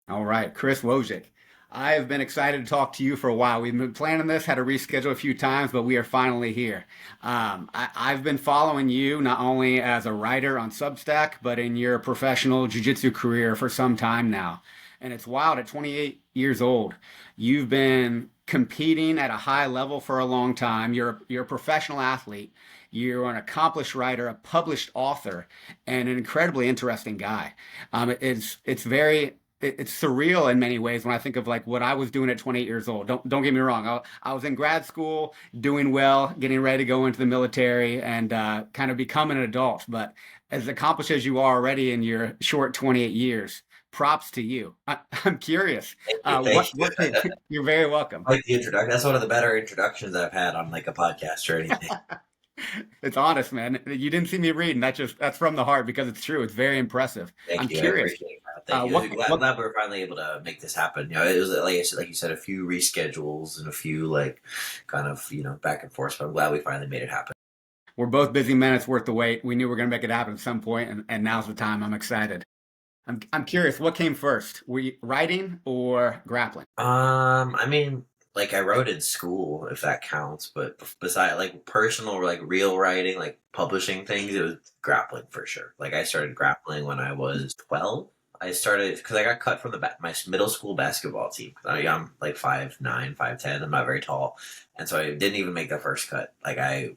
All right, Chris Wojcik. I have been excited to talk to you for a while. We've been planning this, had to reschedule a few times, but we are finally here. I've been following you not only as a writer on Substack, but in your professional jiu-jitsu career for some time now. And it's wild, at 28 years old, you've been competing at a high level for a long time. You're a professional athlete. You're an accomplished writer, a published author, and an incredibly interesting guy. It's very it's surreal in many ways when I think of like what I was doing at 28 years old. Don't get me wrong. I was in grad school, doing well, getting ready to go into the military, and kind of become an adult. But as accomplished as you are already in your short 28 years, props to you. I'm curious. Thank you. Thank you. You're very welcome. Like the introduction. That's one of the better introductions I've had on like a podcast or anything. It's honest, man. You didn't see me reading. That's from the heart because it's true. It's very impressive. Thank I'm you. I curious. appreciate that. Thank you. I'm glad we're finally able to make this happen. It was like I said, like you said, a few reschedules and a few like kind of back and forth. But I'm glad we finally made it happen. We're both busy men. It's worth the wait. We knew we were going to make it happen at some point, and now's the time. I'm excited. I'm curious. What came first? Were you writing or grappling? I mean, like I wrote in school, if that counts. But beside like personal, like real writing, like publishing things, it was grappling for sure. Like I started grappling when I was 12. I started because I got cut from my middle school basketball team. I'm like 5'9", 5'10". I'm not very tall, and so I didn't even make the first cut. Like I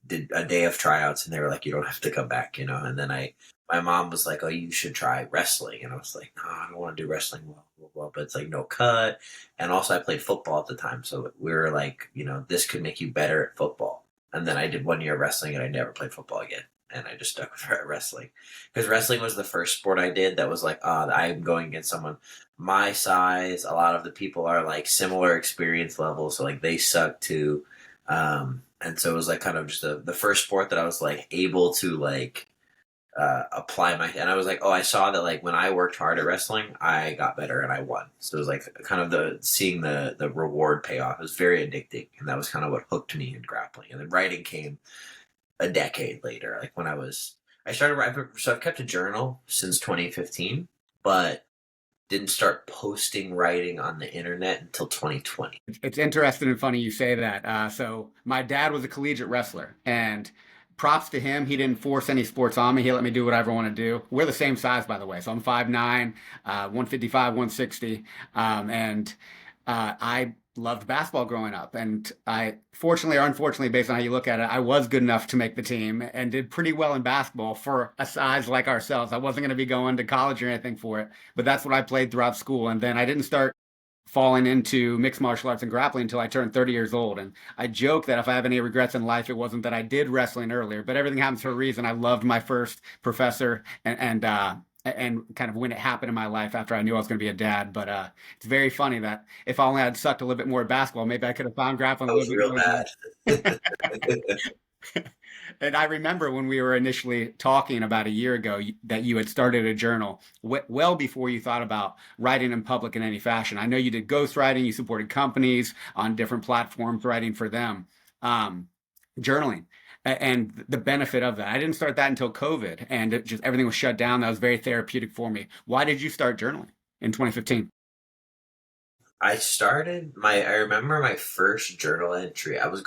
did a day of tryouts, and they were like, "You don't have to come back," And then my mom was like, "Oh, you should try wrestling," and I was like, "No, I don't want to do wrestling." Well, but it's like no cut, and also I played football at the time, so we were like, this could make you better at football. And then I did 1 year of wrestling, and I never played football again, and I just stuck with wrestling because wrestling was the first sport I did that was like, I'm going against someone my size. A lot of the people are like similar experience level, so like they suck too. And so it was like kind of just the first sport that I was like able to like apply and I was like, oh, I saw that like when I worked hard at wrestling, I got better and I won. So it was like kind of seeing the reward payoff. It was very addicting, and that was kind of what hooked me in grappling. And then writing came a decade later, like when I started writing. So I've kept a journal since 2015, but didn't start posting writing on the internet until 2020. It's interesting and funny you say that. So my dad was a collegiate wrestler, and props to him. He didn't force any sports on me. He let me do whatever I want to do. We're the same size, by the way. So I'm 5'9", 155, 160, and I loved basketball growing up. And I, fortunately or unfortunately, based on how you look at it, I was good enough to make the team and did pretty well in basketball for a size like ourselves. I wasn't going to be going to college or anything for it, but that's what I played throughout school. And then I didn't start falling into mixed martial arts and grappling until I turned 30 years old. And I joke that if I have any regrets in life, it wasn't that I did wrestling earlier, but everything happens for a reason. I loved my first professor and kind of when it happened in my life after I knew I was going to be a dad. But it's very funny that if I only had sucked a little bit more at basketball, maybe I could have found grappling I a was little bit real more. bad. And I remember when we were initially talking about a year ago that you had started a journal well before you thought about writing in public in any fashion. I know you did ghostwriting, you supported companies on different platforms, writing for them, um, journaling, and the benefit of that. I didn't start that until COVID, and it just everything was shut down. That was very therapeutic for me. Why did you start journaling in 2015? I remember my first journal entry. I was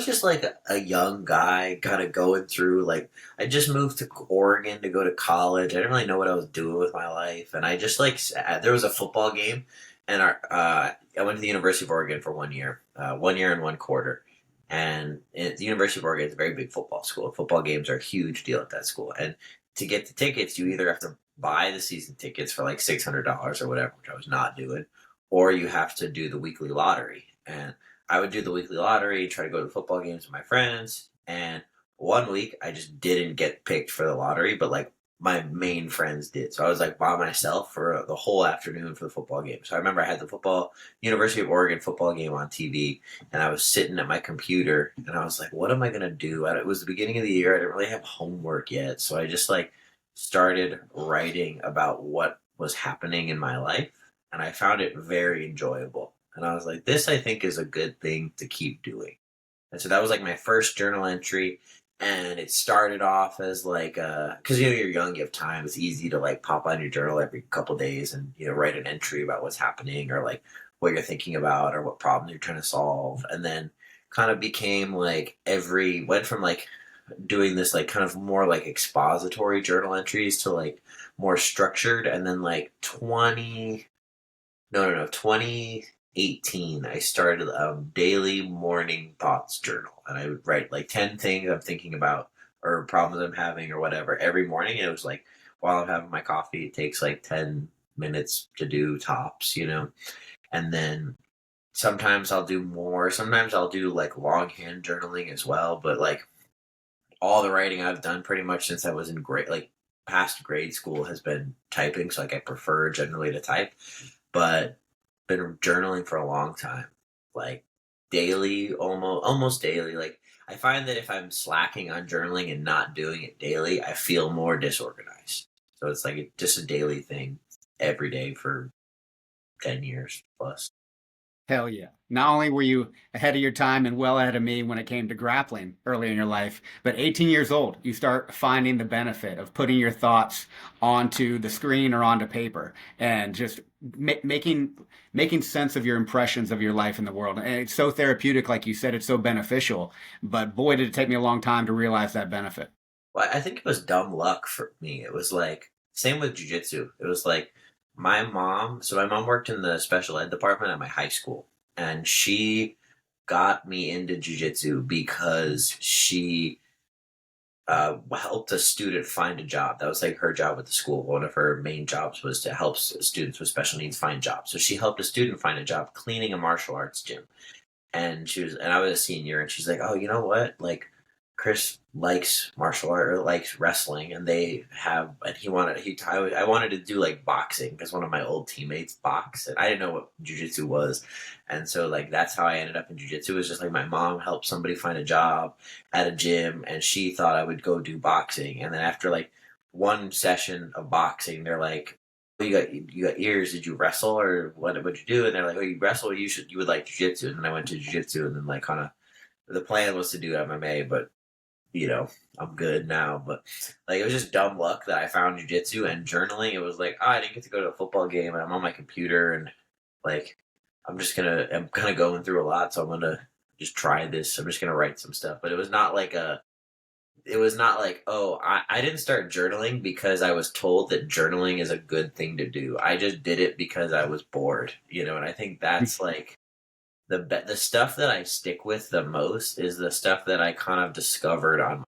just like a young guy kind of going through, like, I just moved to Oregon to go to college. I didn't really know what I was doing with my life. And I just like, there was a football game, and I went to the University of Oregon for 1 year, 1 year and one quarter. And the University of Oregon is a very big football school. Football games are a huge deal at that school. And to get the tickets, you either have to buy the season tickets for like $600 or whatever, which I was not doing, or you have to do the weekly lottery. And I would do the weekly lottery, try to go to football games with my friends. And 1 week, I just didn't get picked for the lottery, but like my main friends did. So I was like by myself for the whole afternoon for the football game. So I remember I had the University of Oregon football game on TV, and I was sitting at my computer, and I was like, what am I going to do? It was the beginning of the year. I didn't really have homework yet. So I just like started writing about what was happening in my life, and I found it very enjoyable. And I was like, this I think is a good thing to keep doing. And so that was like my first journal entry. And it started off as like, because you're young, you have time. It's easy to like pop on your journal every couple days and write an entry about what's happening or like what you're thinking about or what problem you're trying to solve. And then kind of became like went from like doing this like kind of more like expository journal entries to like more structured. And then like 2018, I started a daily morning thoughts journal, and I would write like 10 things I'm thinking about or problems I'm having or whatever every morning. And it was like while I'm having my coffee, it takes like 10 minutes to do tops. And then sometimes I'll do more. Sometimes I'll do like longhand journaling as well. But like all the writing I've done pretty much since I was in grade, like past grade school, has been typing. So like I prefer generally to type, but been journaling for a long time, like daily, almost daily. Like I find that if I'm slacking on journaling and not doing it daily, I feel more disorganized. So it's like just a daily thing every day for 10 years plus. Hell yeah. Not only were you ahead of your time and well ahead of me when it came to grappling early in your life, but 18 years old, you start finding the benefit of putting your thoughts onto the screen or onto paper and just making sense of your impressions of your life in the world. And it's so therapeutic, like you said, it's so beneficial. But boy, did it take me a long time to realize that benefit. Well, I think it was dumb luck for me. It was like same with jujitsu. It was like my mom worked in the special ed department at my high school, and she got me into jujitsu because she helped a student find a job. That was like her job at the school. One of her main jobs was to help students with special needs find jobs. So she helped a student find a job cleaning a martial arts gym. And I was a senior, and she's like, "Oh, you know what? Like, Chris likes martial art or likes wrestling, and I wanted to do like boxing because one of my old teammates boxed, and I didn't know what jujitsu was, and so like that's how I ended up in jujitsu. It was just like my mom helped somebody find a job at a gym, and she thought I would go do boxing, and then after like one session of boxing, they're like, you got ears. Did you wrestle or what would you do? And they're like, oh, you wrestle. You would like jujitsu. And then I went to jujitsu, and then like kind of the plan was to do MMA, but I'm good now. But like it was just dumb luck that I found jujitsu and journaling. It was like, oh, I didn't get to go to a football game, and I'm on my computer, and like I'm kind of going through a lot, so I'm gonna just try this. I'm just gonna write some stuff. But it was not like, oh, I didn't start journaling because I was told that journaling is a good thing to do. I just did it because I was bored. And I think that's like the stuff that I stick with the most is the stuff that I kind of discovered on.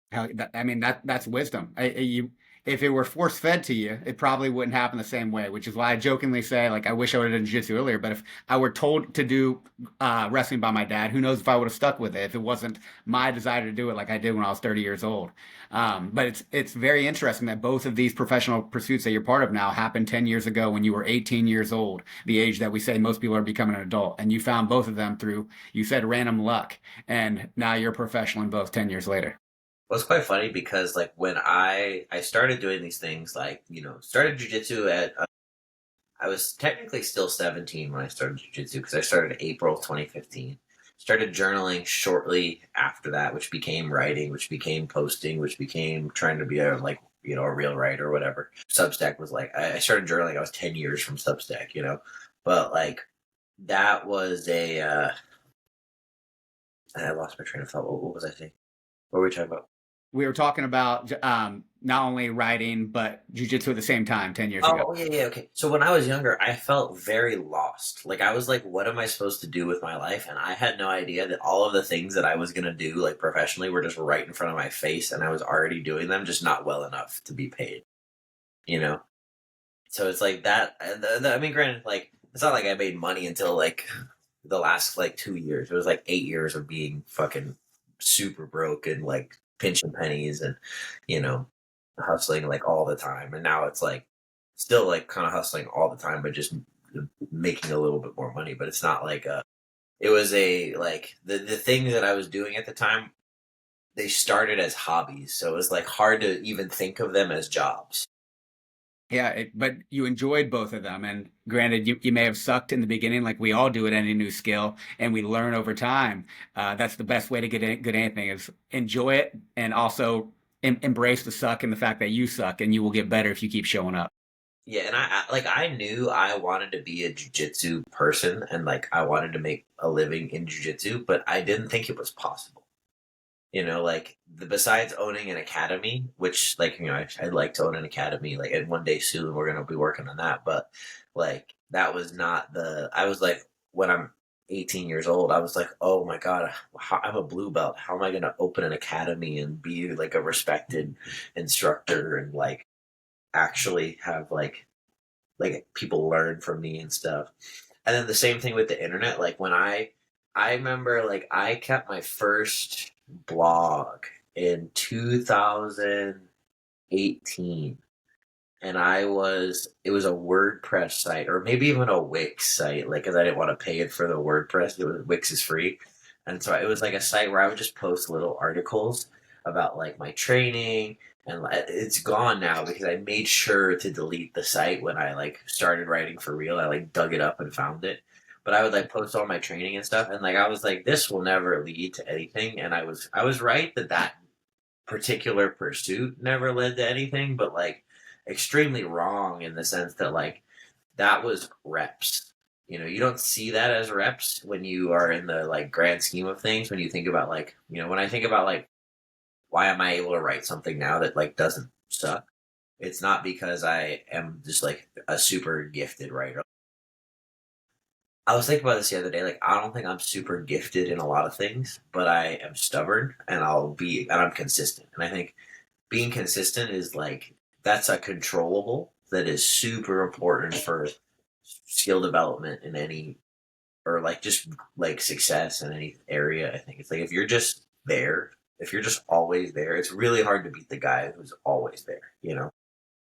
I mean that's wisdom. If it were force fed to you, it probably wouldn't happen the same way. Which is why I jokingly say, like, I wish I would have done jiu-jitsu earlier. But if I were told to do wrestling by my dad, who knows if I would have stuck with it if it wasn't my desire to do it, like I did when I was 30 years old. But it's very interesting that both of these professional pursuits that you're part of now happened 10 years ago when you were 18 years old, the age that we say most people are becoming an adult, and you found both of them through, you said, random luck, and now you're a professional in both 10 years later. Well, it's quite funny because like when I started doing these things, like started jujitsu at I was technically still 17 when I started jujitsu because I started April 2015. Started journaling shortly after that, which became writing, which became posting, which became trying to be a like a real writer or whatever. Substack was like I started journaling. I was 10 years from Substack. But like that was I lost my train of thought. What was I saying? What were we talking about? We were talking about not only writing but jujitsu at the same time 10 years ago. Oh, yeah, yeah, okay. So when I was younger, I felt very lost. Like I was like, what am I supposed to do with my life? And I had no idea that all of the things that I was gonna do, like professionally, were just right in front of my face, and I was already doing them, just not well enough to be paid. You know. So it's like that. I mean, granted, like it's not like I made money until like the last like 2 years. It was like 8 years of being fucking super broke and like pinching pennies and you know hustling like all the time. And now it's like still like kind of hustling all the time, but just making a little bit more money. But it's not like it was a like the things that I was doing at the time. They started as hobbies, so it was like hard to even think of them as jobs. Yeah, but you enjoyed both of them. And granted, you may have sucked in the beginning, like we all do at any new skill, and we learn over time. That's the best way to get good at anything is enjoy it and also embrace the suck and the fact that you suck, and you will get better if you keep showing up. Yeah, and I knew I wanted to be a jujitsu person and like I wanted to make a living in jujitsu, but I didn't think it was possible. Like besides owning an academy, which like I'd like to own an academy, like and one day soon we're gonna be working on that. But like that was not the. I was like when I'm 18 years old, I was like, oh my god, I'm a blue belt. How am I gonna open an academy and be like a respected instructor and like actually have like people learn from me and stuff. And then the same thing with the internet. Like when I remember like I kept my first blog in 2018 and it was a WordPress site or maybe even a Wix site, like because I didn't want to pay it for the WordPress. Wix is free, and so it was like a site where I would just post little articles about like my training, and it's gone now because I made sure to delete the site when I like started writing for real. I like dug it up and found it, but I would like post all my training and stuff, and like I was like, this will never lead to anything, and I was right that particular pursuit never led to anything, but like extremely wrong in the sense that like that was reps. You don't see that as reps when you are in the like grand scheme of things. When you think about like, when I think about like why am I able to write something now that like doesn't suck? It's not because I am just like a super gifted writer. I was thinking about this the other day. Like, I don't think I'm super gifted in a lot of things, but I am stubborn and I'm consistent. And I think being consistent is like, that's a controllable that is super important for skill development in any, or like just like success in any area. I think it's like, if you're just there, if you're just always there, it's really hard to beat the guy who's always there.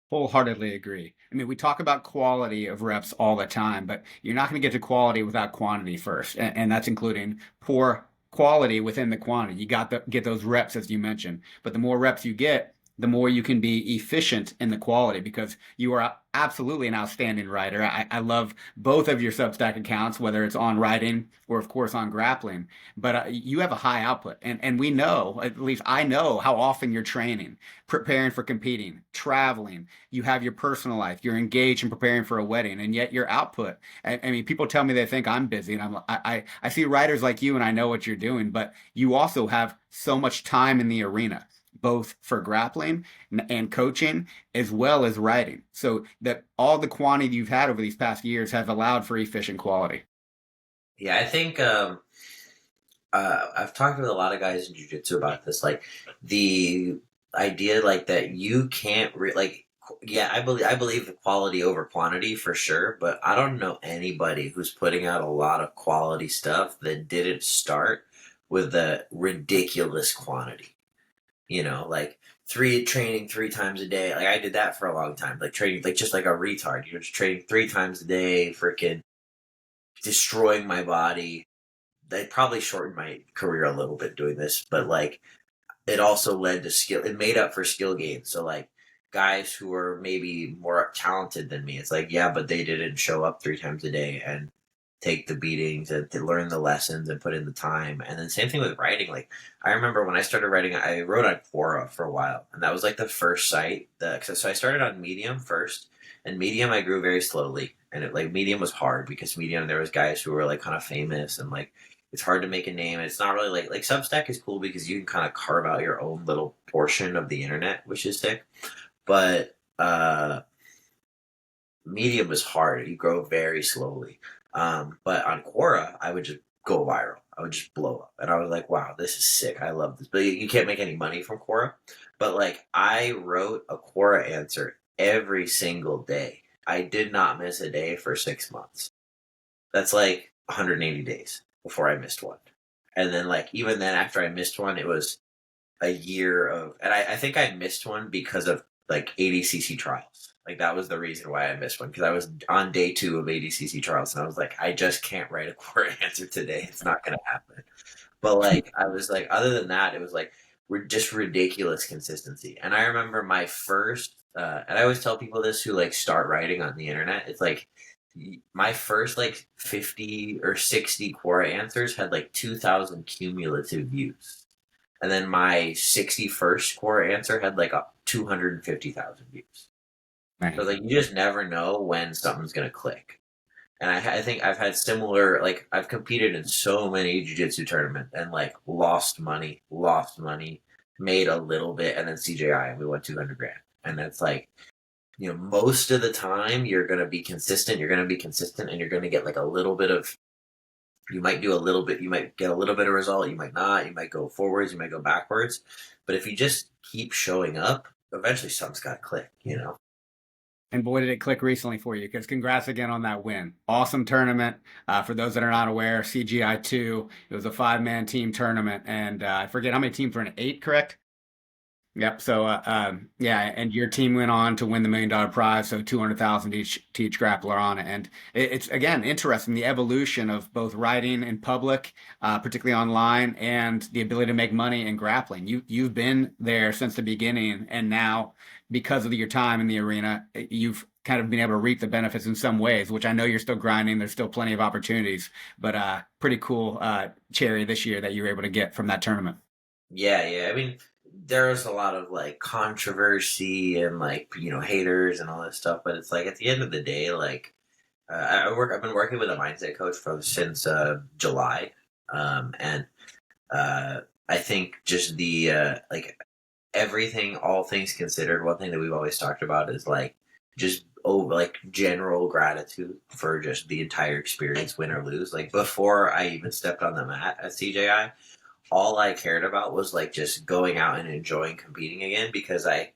Wholeheartedly agree. I mean, we talk about quality of reps all the time, but you're not going to get to quality without quantity first, and that's including poor quality within the quantity. You got to get those reps, as you mentioned, but the more reps you get, the more you can be efficient in the quality because you are absolutely an outstanding writer. I love both of your Substack accounts, whether it's on writing or, of course, on grappling. But you have a high output, and we know, at least I know, how often you're training, preparing for competing, traveling. You have your personal life. You're engaged in preparing for a wedding, and yet your output. I mean, people tell me they think I'm busy, and I see writers like you, and I know what you're doing, but you also have so much time in the arena, both for grappling and coaching as well as writing. So that all the quantity you've had over these past years have allowed for efficient quality. Yeah, I think I've talked with a lot of guys in jujitsu about this, like the idea, like that you can't like. Yeah, I believe the quality over quantity for sure, but I don't know anybody who's putting out a lot of quality stuff that didn't start with a ridiculous quantity. Like training 3 times a day. Like I did that for a long time, like training, like just like a retard. Just training 3 times a day, freaking destroying my body. They probably shortened my career a little bit doing this, but like it also led to skill. It made up for skill gains. So like guys who were maybe more talented than me, it's like yeah, but they didn't show up 3 times a day and take the beatings and to learn the lessons and put in the time. And then same thing with writing. Like I remember when I started writing, I wrote on Quora for a while, and that was like the first site. So I started on Medium first, and Medium I grew very slowly, and like Medium was hard because Medium there was guys who were like kind of famous and like it's hard to make a name. It's not really like Substack is cool because you can kind of carve out your own little portion of the internet, which is sick. But Medium is hard. You grow very slowly. But on Quora, I would just go viral. I would just blow up. And I was like, wow, this is sick. I love this. But you can't make any money from Quora. But like, I wrote a Quora answer every single day. I did not miss a day for 6 months. That's like 180 days before I missed one. And then, like, even then, after I missed one, it was a year of, and I think I missed one because of like ADCC trials. Like that was the reason why I missed one because I was on day 2 of ADCC trials and I was like, I just can't write a core answer today. It's not going to happen. But like, I was like, other than that, it was like we're just ridiculous consistency. And I remember my first and I always tell people this who like start writing on the internet. It's like my first like 50 or 60 Quora answers had like 2,000 cumulative views. And then my 61st Quora answer had like 250,000 views. So Man. like you just never know when something's gonna click. And I think I've had similar, like I've competed in so many jiu-jitsu tournaments and like lost money, made a little bit, and then CJI and we won 200 grand. And it's like, most of the time you're gonna be consistent. You're gonna be consistent, and you're gonna get like a little bit of. You might do a little bit. You might get a little bit of result. You might not. You might go forwards. You might go backwards. But if you just keep showing up, eventually something's got to click. And boy, did it click recently for you, because congrats again on that win. Awesome tournament. For those that are not aware, CGI 2, it was a 5-man team tournament. And I forget how many teams were in it, 8, correct? Yep. So, yeah, and your team went on to win the $1 million prize, so 200,000 each to each grappler on it. And it's again interesting the evolution of both writing in public, particularly online, and the ability to make money in grappling. You've been there since the beginning, and now because of your time in the arena, you've kind of been able to reap the benefits in some ways, which I know you're still grinding. There's still plenty of opportunities, but pretty cool cherry this year that you were able to get from that tournament. Yeah, yeah. I mean, there's a lot of like controversy and like haters and all that stuff, but it's like at the end of the day, like I've been working with a mindset coach since July, and I think just the like everything, all things considered, one thing that we've always talked about is like just like general gratitude for just the entire experience, win or lose. Like before I even stepped on the mat at CJI, all I cared about was like just going out and enjoying competing again because I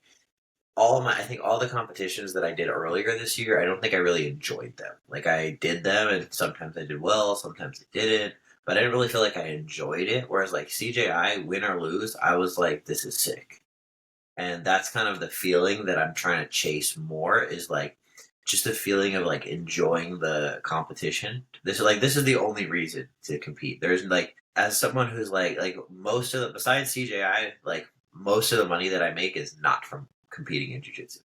think all the competitions that I did earlier this year, I don't think I really enjoyed them. Like I did them and sometimes I did well, sometimes I didn't, but I didn't really feel like I enjoyed it. Whereas like CJI, win or lose, I was like, this is sick. And that's kind of the feeling that I'm trying to chase more is like just the feeling of like enjoying the competition. This is the only reason to compete. There's like as someone who's like most of the besides CJI, like most of the money that I make is not from competing in jiu-jitsu.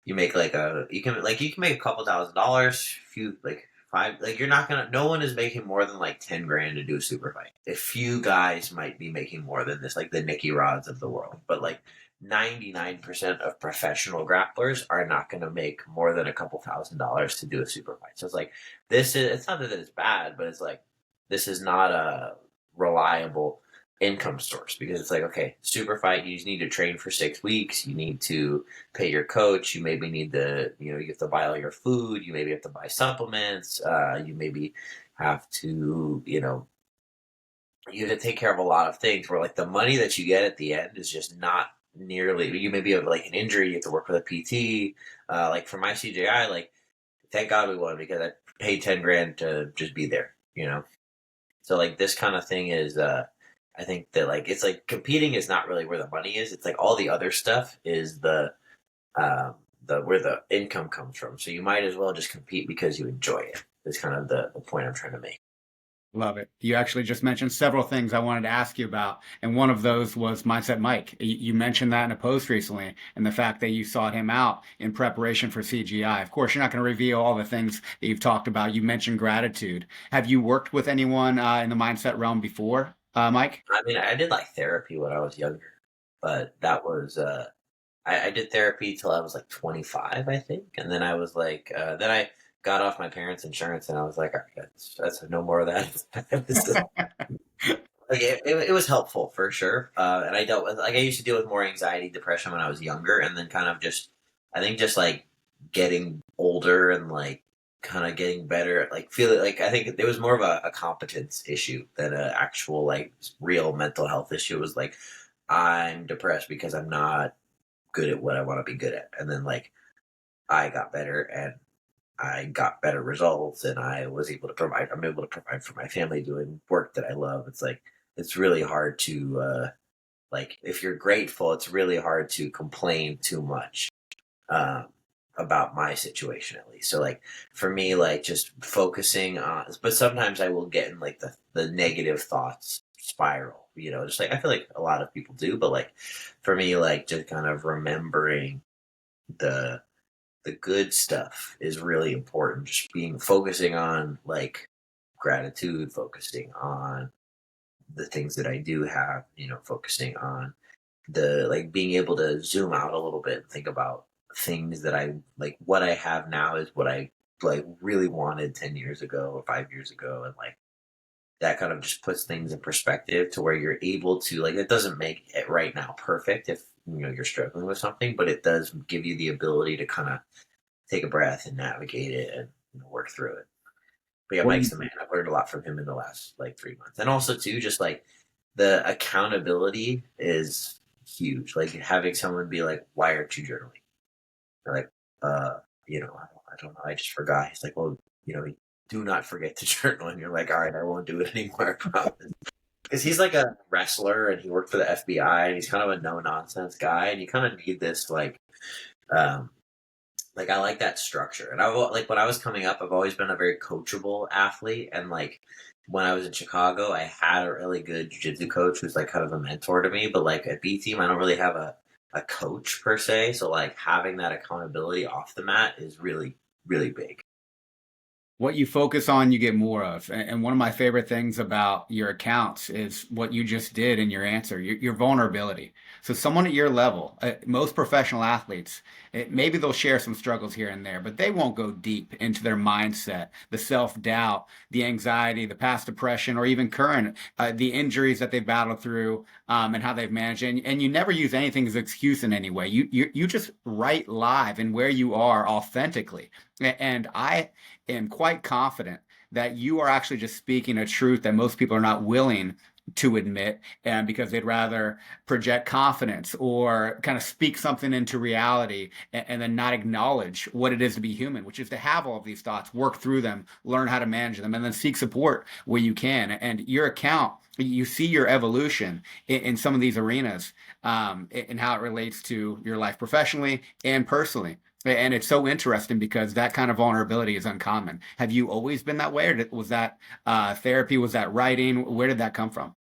You can make a couple $1,000s, few like five, like you're not gonna no one is making more than like 10 grand to do a super fight. A few guys might be making more than this, like the Nicky Rods of the world, but like 99% of professional grapplers are not going to make more than a couple $1,000s to do a super fight. So it's like it's not that it's bad, but it's like this is not a reliable income source because it's like, okay, super fight, you just need to train for 6 weeks, you need to pay your coach, you maybe need you have to buy all your food, you maybe have to buy supplements, you maybe have to you have to take care of a lot of things where like the money that you get at the end is just not nearly. You maybe have like an injury, you have to work with a PT. Like for my CJI, like thank God we won because I paid 10 grand to just be there. So like this kind of thing is I think that like it's like competing is not really where the money is. It's like all the other stuff is the where the income comes from. So you might as well just compete because you enjoy it. Is kind of the point I'm trying to make. Love it. You actually just mentioned several things I wanted to ask you about, and one of those was Mindset Mike. You mentioned that in a post recently, and the fact that you sought him out in preparation for CGI. Of course, you're not going to reveal all the things that you've talked about. You mentioned gratitude. Have you worked with anyone in the mindset realm before, Mike? I mean, I did like therapy when I was younger, but that was I did therapy till I was like 25, I think, and then I was like, then I got off my parents' insurance, and I was like, all right, that's no more of that. It was, like it was helpful for sure, and I dealt with like I used to deal with more anxiety, depression when I was younger, and then kind of just I think just like getting older and like kind of getting better, like feeling like I think it was more of a competence issue than an actual like real mental health issue. It was like I'm depressed because I'm not good at what I want to be good at. And then like I got better and I got better results and I'm able to provide for my family doing work that I love. It's like it's really hard to like if you're grateful, it's really hard to complain too much um about my situation at least. So like for me, like just focusing on but sometimes I will get in like the negative thoughts spiral, just like I feel like a lot of people do, but like for me, like just kind of remembering the the good stuff is really important. Just being focusing on like gratitude, focusing on the things that I do have, focusing on the like being able to zoom out a little bit and think about things that I like what I have now is what I like really wanted 10 years ago or 5 years ago, and like that kind of just puts things in perspective to where you're able to like it doesn't make it right now perfect if you're struggling with something, but it does give you the ability to kind of take a breath and navigate it and work through it. But yeah, What do Mike's you the man. I've learned a lot from him in the last like 3 months, and also too, just like the accountability is huge. Like having someone be like, "Why aren't you journaling?" Or like, I don't know. I just forgot. He's like, "Well, do not forget to journal." And you're like, "All right, I won't do it anymore. I promise." Because he's like a wrestler and he worked for the FBI and he's kind of a no nonsense guy, and you kind of need this um, like I like that structure. And I like when I was coming up, I've always been a very coachable athlete, and like when I was in Chicago, I had a really good jiu-jitsu coach who's like kind of a mentor to me. But like at B team, I don't really have a coach per se. So like having that accountability off the mat is really really big. What you focus on, you get more of. And one of my favorite things about your accounts is what you just did in your answer, your vulnerability. So someone at your level, most professional athletes, maybe they'll share some struggles here and there, but they won't go deep into their mindset, the self-doubt, the anxiety, the past depression, or even current, the injuries that they've battled through, and how they've managed. And you never use anything as an excuse in any way. You just write live and where you are authentically. And I am quite confident that you are actually just speaking a truth that most people are not willing to admit, and because they'd rather project confidence or kind of speak something into reality, and then not acknowledge what it is to be human, which is to have all of these thoughts, work through them, learn how to manage them, and then seek support where you can. And your account, you see your evolution in some of these arenas, and how it relates to your life professionally and personally. And it's so interesting because that kind of vulnerability is uncommon. Have you always been that way, or was that therapy? Was that writing? Where did that come from?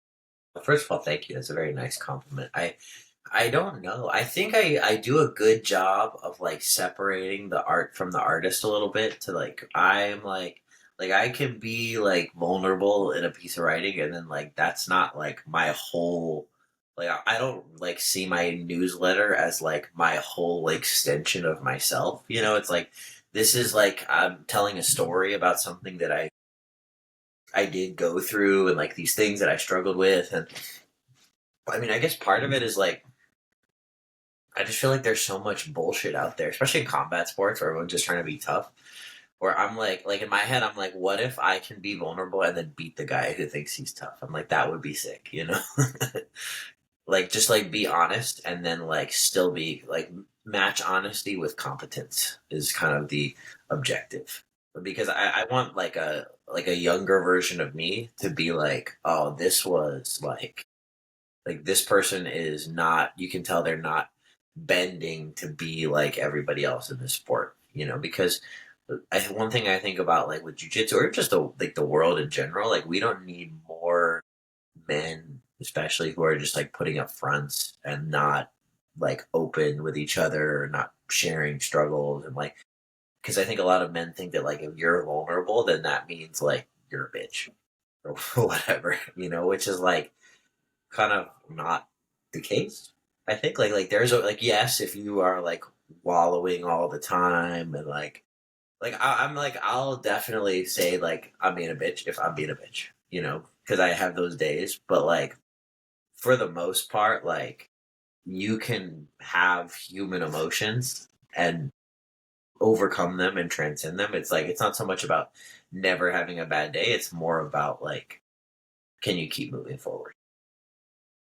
First of all, thank you. That's a very nice compliment. I don't know. I think I do a good job of like separating the art from the artist a little bit to like I'm like I can be like vulnerable in a piece of writing, and then like that's not like my whole like I don't like see my newsletter as like my whole extension of myself. It's like this is like I'm telling a story about something that I did go through and like these things that I struggled with. And I mean, I guess part of it is like I just feel like there's so much bullshit out there, especially in combat sports where everyone's just trying to be tough. Where I'm like in my head, I'm like, what if I can be vulnerable and then beat the guy who thinks he's tough? I'm like, that would be sick. Like just like be honest and then like still be like match honesty with competence is kind of the objective. Because I want like a younger version of me to be like, oh, this was like this person is not, you can tell they're not bending to be like everybody else in the sport, because one thing I think about like with jujitsu or just like the world in general, like we don't need more men, especially who are just like putting up fronts and not like open with each other or not sharing struggles, and like because I think a lot of men think that like if you're vulnerable, then that means like you're a bitch or whatever, which is like kind of not the case. I think like there's a like yes, if you are like wallowing all the time and I'm like I'll definitely say like I'm being a bitch if I'm being a bitch, because I have those days. But like for the most part, like you can have human emotions and overcome them and transcend them. It's like it's not so much about never having a bad day. It's more about like can you keep moving forward.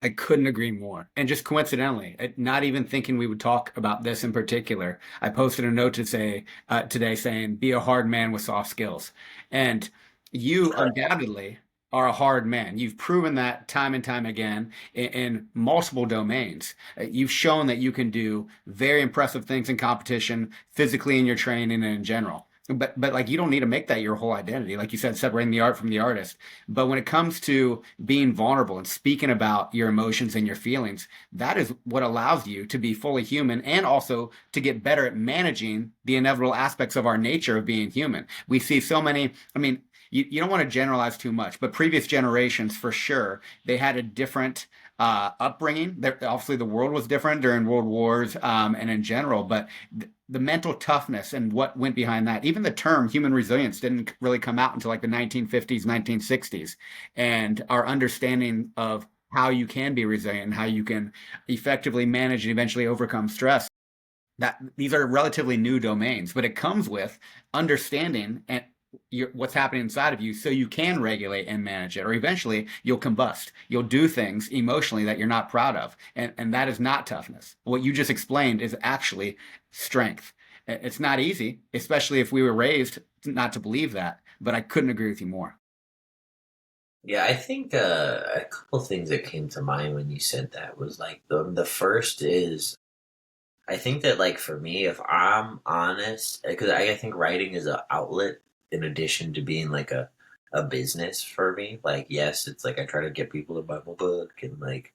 I couldn't agree more. And just coincidentally, not even thinking we would talk about this in particular, I posted a note to say today saying, "Be a hard man with soft skills." And you undoubtedly are a hard man. You've proven that time and time again in multiple domains. You've shown that you can do very impressive things in competition, physically in your training and in general. but like you don't need to make that your whole identity. Like you said, separating the art from the artist. But when it comes to being vulnerable and speaking about your emotions and your feelings, that is what allows you to be fully human and also to get better at managing the inevitable aspects of our nature of being human. We see so many, I mean, you don't want to generalize too much, but previous generations for sure, they had a different upbringing. Obviously, the world was different during world wars and in general, but the mental toughness and what went behind that. Even the term human resilience didn't really come out until like the 1950s, 1960s. And our understanding of how you can be resilient and how you can effectively manage and eventually overcome stress, that these are relatively new domains, but it comes with understanding and what's happening inside of you so you can regulate and manage it, or eventually you'll combust, you'll do things emotionally that you're not proud of, and that is not toughness. What you just explained is actually strength. It's not easy, especially if we were raised not to believe that, but I couldn't agree with you more. Yeah, I think a couple things that came to mind when you said that was like the first is I think that like for me, if I'm honest, because I think writing is an outlet in addition to being like a business for me. Like, yes, it's like I try to get people to buy my book and like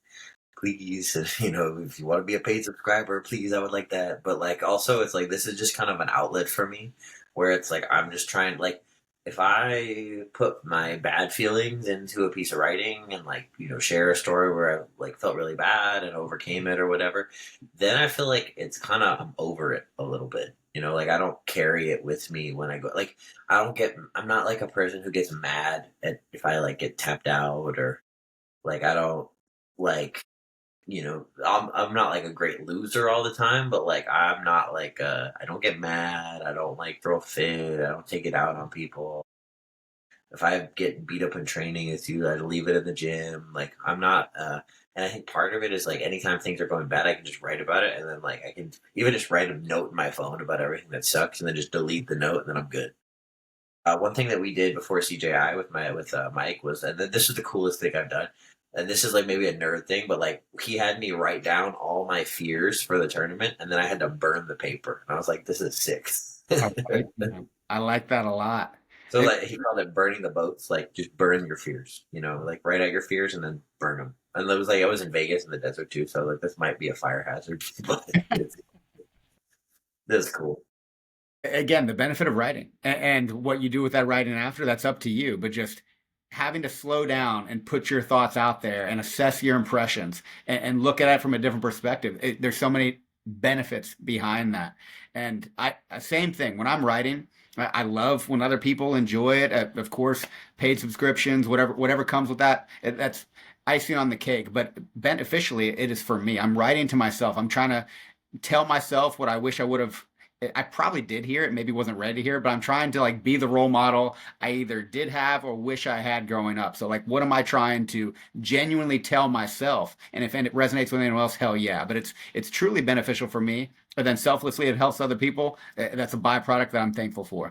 please, if you want to be a paid subscriber, please, I would like that. But like also it's like this is just kind of an outlet for me where it's like I'm just trying like if I put my bad feelings into a piece of writing and like, share a story where I like felt really bad and overcame it or whatever, then I feel like it's kind of I'm over it a little bit. Like I don't carry it with me when I go like I'm not like a person who gets mad at if I like get tapped out or like I don't like I'm not like a great loser all the time, but like I'm not like I don't get mad, I don't like throw a fit, I don't take it out on people. If I get beat up in training, it's you I leave it in the gym. Like I'm not and I think part of it is like anytime things are going bad, I can just write about it and then like I can even just write a note in my phone about everything that sucks and then just delete the note and then I'm good. One thing that we did before CJI with Mike was, and this is the coolest thing I've done. And this is like maybe a nerd thing, but like he had me write down all my fears for the tournament, and then I had to burn the paper. And I was like, "This is sick." I like that. I like that a lot. So It, like he called it burning the boats, like just burn your fears. Like write out your fears and then burn them. And it was like I was in Vegas in the desert too, so like this might be a fire hazard, but it's cool. again, the benefit of writing and what you do with that writing after, that's up to you. But just having to slow down and put your thoughts out there and assess your impressions and look at it from a different perspective. There's so many benefits behind that. And same thing when I'm writing. I love when other people enjoy it. Of course, paid subscriptions, whatever comes with that. That's icing on the cake. But beneficially, it is for me. I'm writing to myself. I'm trying to tell myself what I wish I would have. I probably did hear it, maybe wasn't ready to hear it, but I'm trying to like be the role model I either did have or wish I had growing up. So like, what am I trying to genuinely tell myself? And if it resonates with anyone else, hell yeah. But it's truly beneficial for me. And then selflessly, it helps other people. That's a byproduct that I'm thankful for.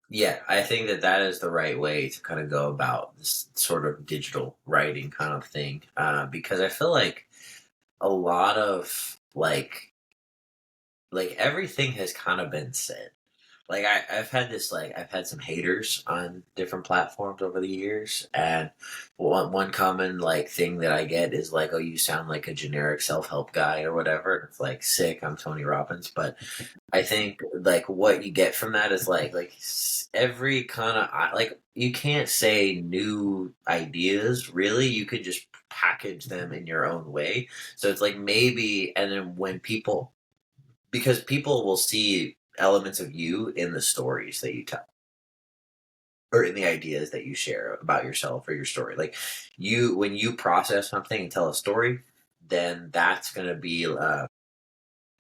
Yeah, I think that that is the right way to kind of go about this sort of digital writing kind of thing, because I feel like a lot of like everything has kind of been said. Like I've had some haters on different platforms over the years, and one common like thing that I get is like, "Oh, you sound like a generic self help guy or whatever." And it's like, sick. I'm Tony Robbins, but I think like what you get from that is every kind of like you can't say new ideas really. You could just package them in your own way. So it's like maybe, and then when people because people will see elements of you in the stories that you tell or in the ideas that you share about yourself or your story. Like when you process something and tell a story, then that's going to be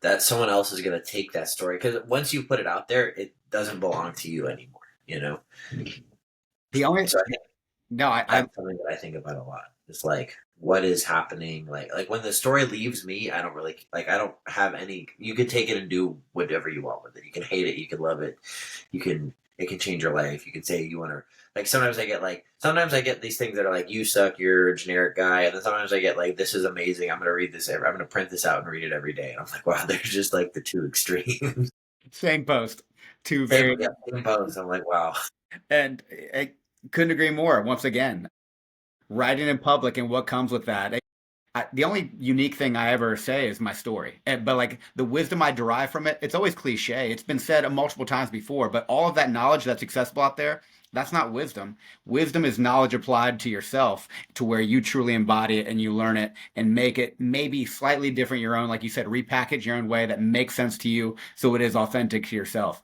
that someone else is going to take that story because once you put it out there, it doesn't belong to you anymore. The only So I think no, I that's something that I think about a lot. It's like what is happening. Like when the story leaves me, I don't really like. I don't have any. You can take it and do whatever you want with it. You can hate it. You can love it. You can. It can change your life. You can say you want to. Like sometimes I get these things that are like you suck. You're a generic guy, and then sometimes I get like this is amazing. I'm gonna read this. I'm gonna print this out and read it every day. And I'm like, wow, there's just like the two extremes. same post. Two Same, very, yeah, same pose. I'm like, wow. and I couldn't agree more. Once again, writing in public and what comes with that. The only unique thing I ever say is my story. But like the wisdom I derive from it, it's always cliche. It's been said multiple times before, but all of that knowledge that's accessible out there, that's not wisdom. Wisdom is knowledge applied to yourself to where you truly embody it and you learn it and make it maybe slightly different your own, like you said, repackage your own way that makes sense to you so it is authentic to yourself.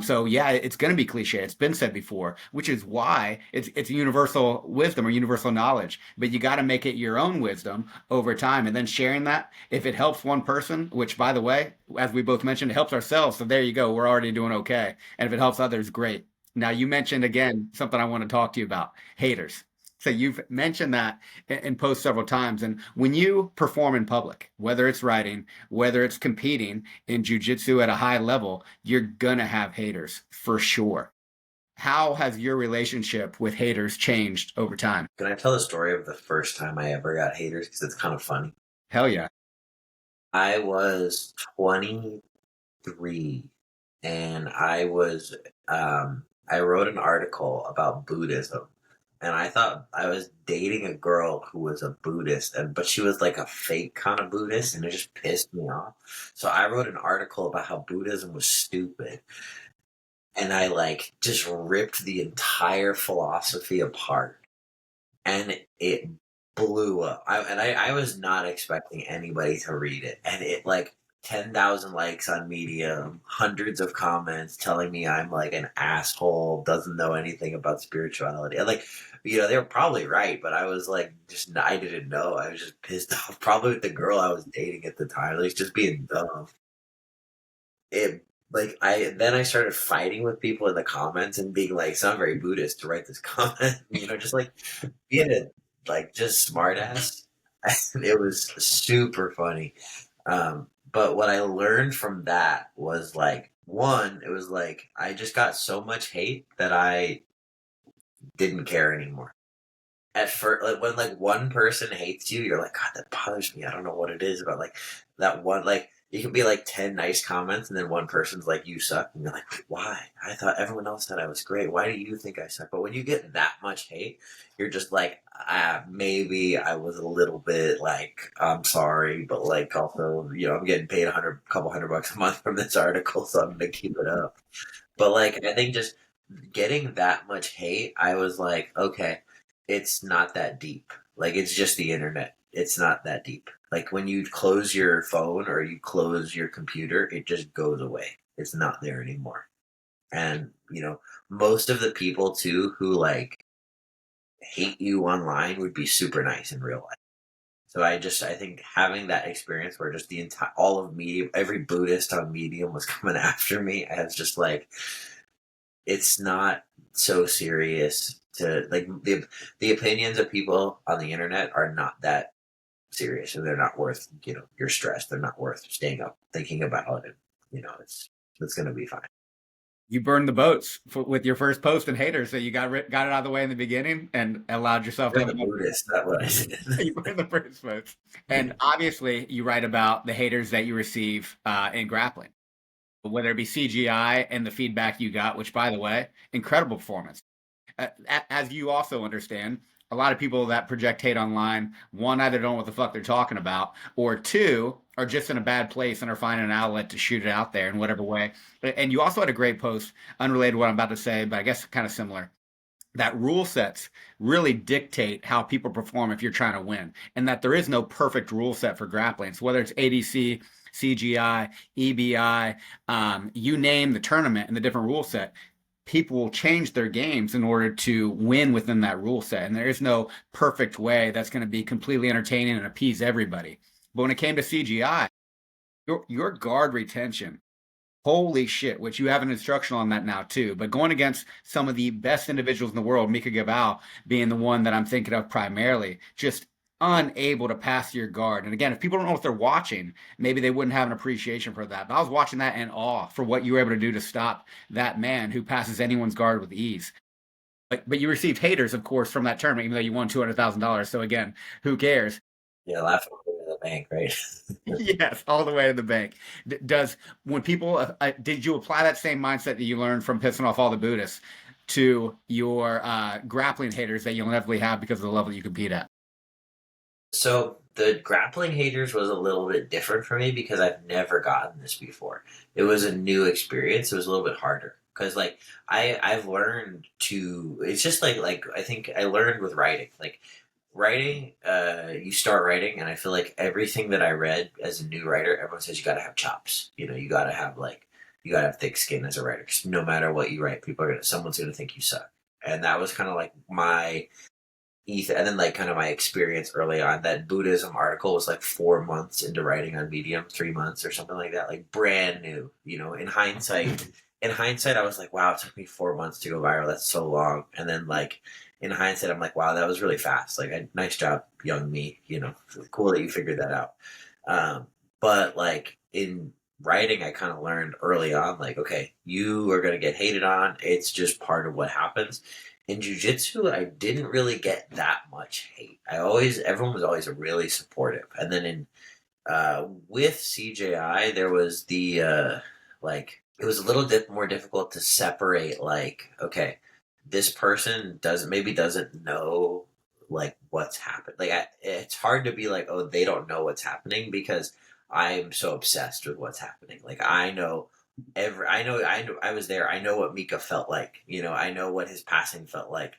So yeah, it's going to be cliche. It's been said before, which is why it's universal wisdom or universal knowledge. But you got to make it your own wisdom over time, and then sharing that. If it helps one person, which by the way, as we both mentioned, it helps ourselves. So there you go. We're already doing okay. And if it helps others, great. Now you mentioned again something I want to talk to you about: haters. So you've mentioned that in posts several times. And when you perform in public, whether it's writing, whether it's competing in jujitsu at a high level, you're gonna have haters for sure. How has your relationship with haters changed over time? Can I tell the story of the first time I ever got haters? Because it's kind of funny. Hell yeah. I was 23 and I wrote an article about Buddhism. And I thought I was dating a girl who was a Buddhist, but she was like a fake kind of Buddhist, and it just pissed me off. So I wrote an article about how Buddhism was stupid, and I like just ripped the entire philosophy apart, and it blew up. I was not expecting anybody to read it, and it like 10,000 likes on Medium, hundreds of comments telling me I'm like an asshole, doesn't know anything about spirituality. And like, they were probably right, but I was like, I didn't know. I was just pissed off, probably with the girl I was dating at the time, like just being dumb. It like I started fighting with people in the comments and being like, it's not very Buddhist to write this comment, just like being a like just smart ass. It was super funny. But what I learned from that was like, one, it was like I just got so much hate that I didn't care anymore. At first, like when like one person hates you, you're like, God, that bothers me. I don't know what it is about like that one. Like you can be like 10 nice comments, and then one person's like, you suck, and you're like, why? I thought everyone else said I was great. Why do you think I suck? But when you get that much hate, you're just like, maybe I was a little bit like, I'm sorry, but like also, I'm getting paid couple $100 a month from this article, so I'm gonna keep it up. But like, I think just getting that much hate, I was like, okay, it's not that deep. Like, it's just the internet. It's not that deep. Like, when you close your phone or you close your computer, it just goes away. It's not there anymore. And, most of the people too who like hate you online would be super nice in real life. So I think having that experience where just the entire, all of Medium, every Buddhist on Medium was coming after me, as just like, it's not so serious to like the opinions of people on the internet are not that serious, and they're not worth your stress. They're not worth staying up thinking about it. It's gonna be fine. You burned the boats with your first post and haters, so you got it out of the way in the beginning and allowed yourself to You're have the a Buddhist. That's what I said. you burned the first post. And obviously, you write about the haters that you receive in grappling, whether it be CGI and the feedback you got, which, by the way, incredible performance. As you also understand, a lot of people that project hate online, one, either don't know what the fuck they're talking about, or two, are just in a bad place and are finding an outlet to shoot it out there in whatever way. And you also had a great post, unrelated to what I'm about to say, but I guess kind of similar, that rule sets really dictate how people perform if you're trying to win, and that there is no perfect rule set for grappling. So whether it's ADC, CGI, EBI, you name the tournament and the different rule set, people will change their games in order to win within that rule set. And there is no perfect way that's going to be completely entertaining and appease everybody. But when it came to CGI, your guard retention, holy shit, which you have an instructional on that now too. But going against some of the best individuals in the world, Mika Gavao being the one that I'm thinking of primarily, just unable to pass your guard. And again, if people don't know what they're watching, maybe they wouldn't have an appreciation for that. But I was watching that in awe for what you were able to do to stop that man who passes anyone's guard with ease. But you received haters, of course, from that tournament, even though you won $200,000. So again, who cares? Yeah, laughing bank, right? Yes, all the way to the bank. Does when people did you apply that same mindset that you learned from pissing off all the Buddhists to your grappling haters that you'll inevitably have because of the level you compete at? So the grappling haters was a little bit different for me because I've never gotten this before. It was a new experience. It was a little bit harder because like I've learned to. It's just like I think I learned with writing. Like writing, you start writing, and I feel like everything that I read as a new writer, everyone says you got to have chops. You know, you got to have like you got to have thick skin as a writer. 'Cause no matter what you write, people are gonna someone's gonna think you suck. And that was kind of like my Ethan, and then like kind of my experience early on. That Buddhism article was like 4 months into writing on Medium, 3 months or something like that, like brand new. You know, in hindsight, I was like, wow, it took me 4 months to go viral. That's so long. And then like in hindsight, I'm like, wow, that was really fast. Like, nice job, young me. You know, cool that you figured that out. But like in writing, I kind of learned early on, like, okay, you are gonna get hated on. It's just part of what happens in jujitsu. I didn't really get that much hate. Everyone was always really supportive. And then in with CJI, there was the like it was a little bit more difficult to separate. Like, okay, this person doesn't know like what's happened. Like, it's hard to be like, oh, they don't know what's happening because I'm so obsessed with what's happening. Like, I was there. I know what Mika felt like. You know, I know what his passing felt like.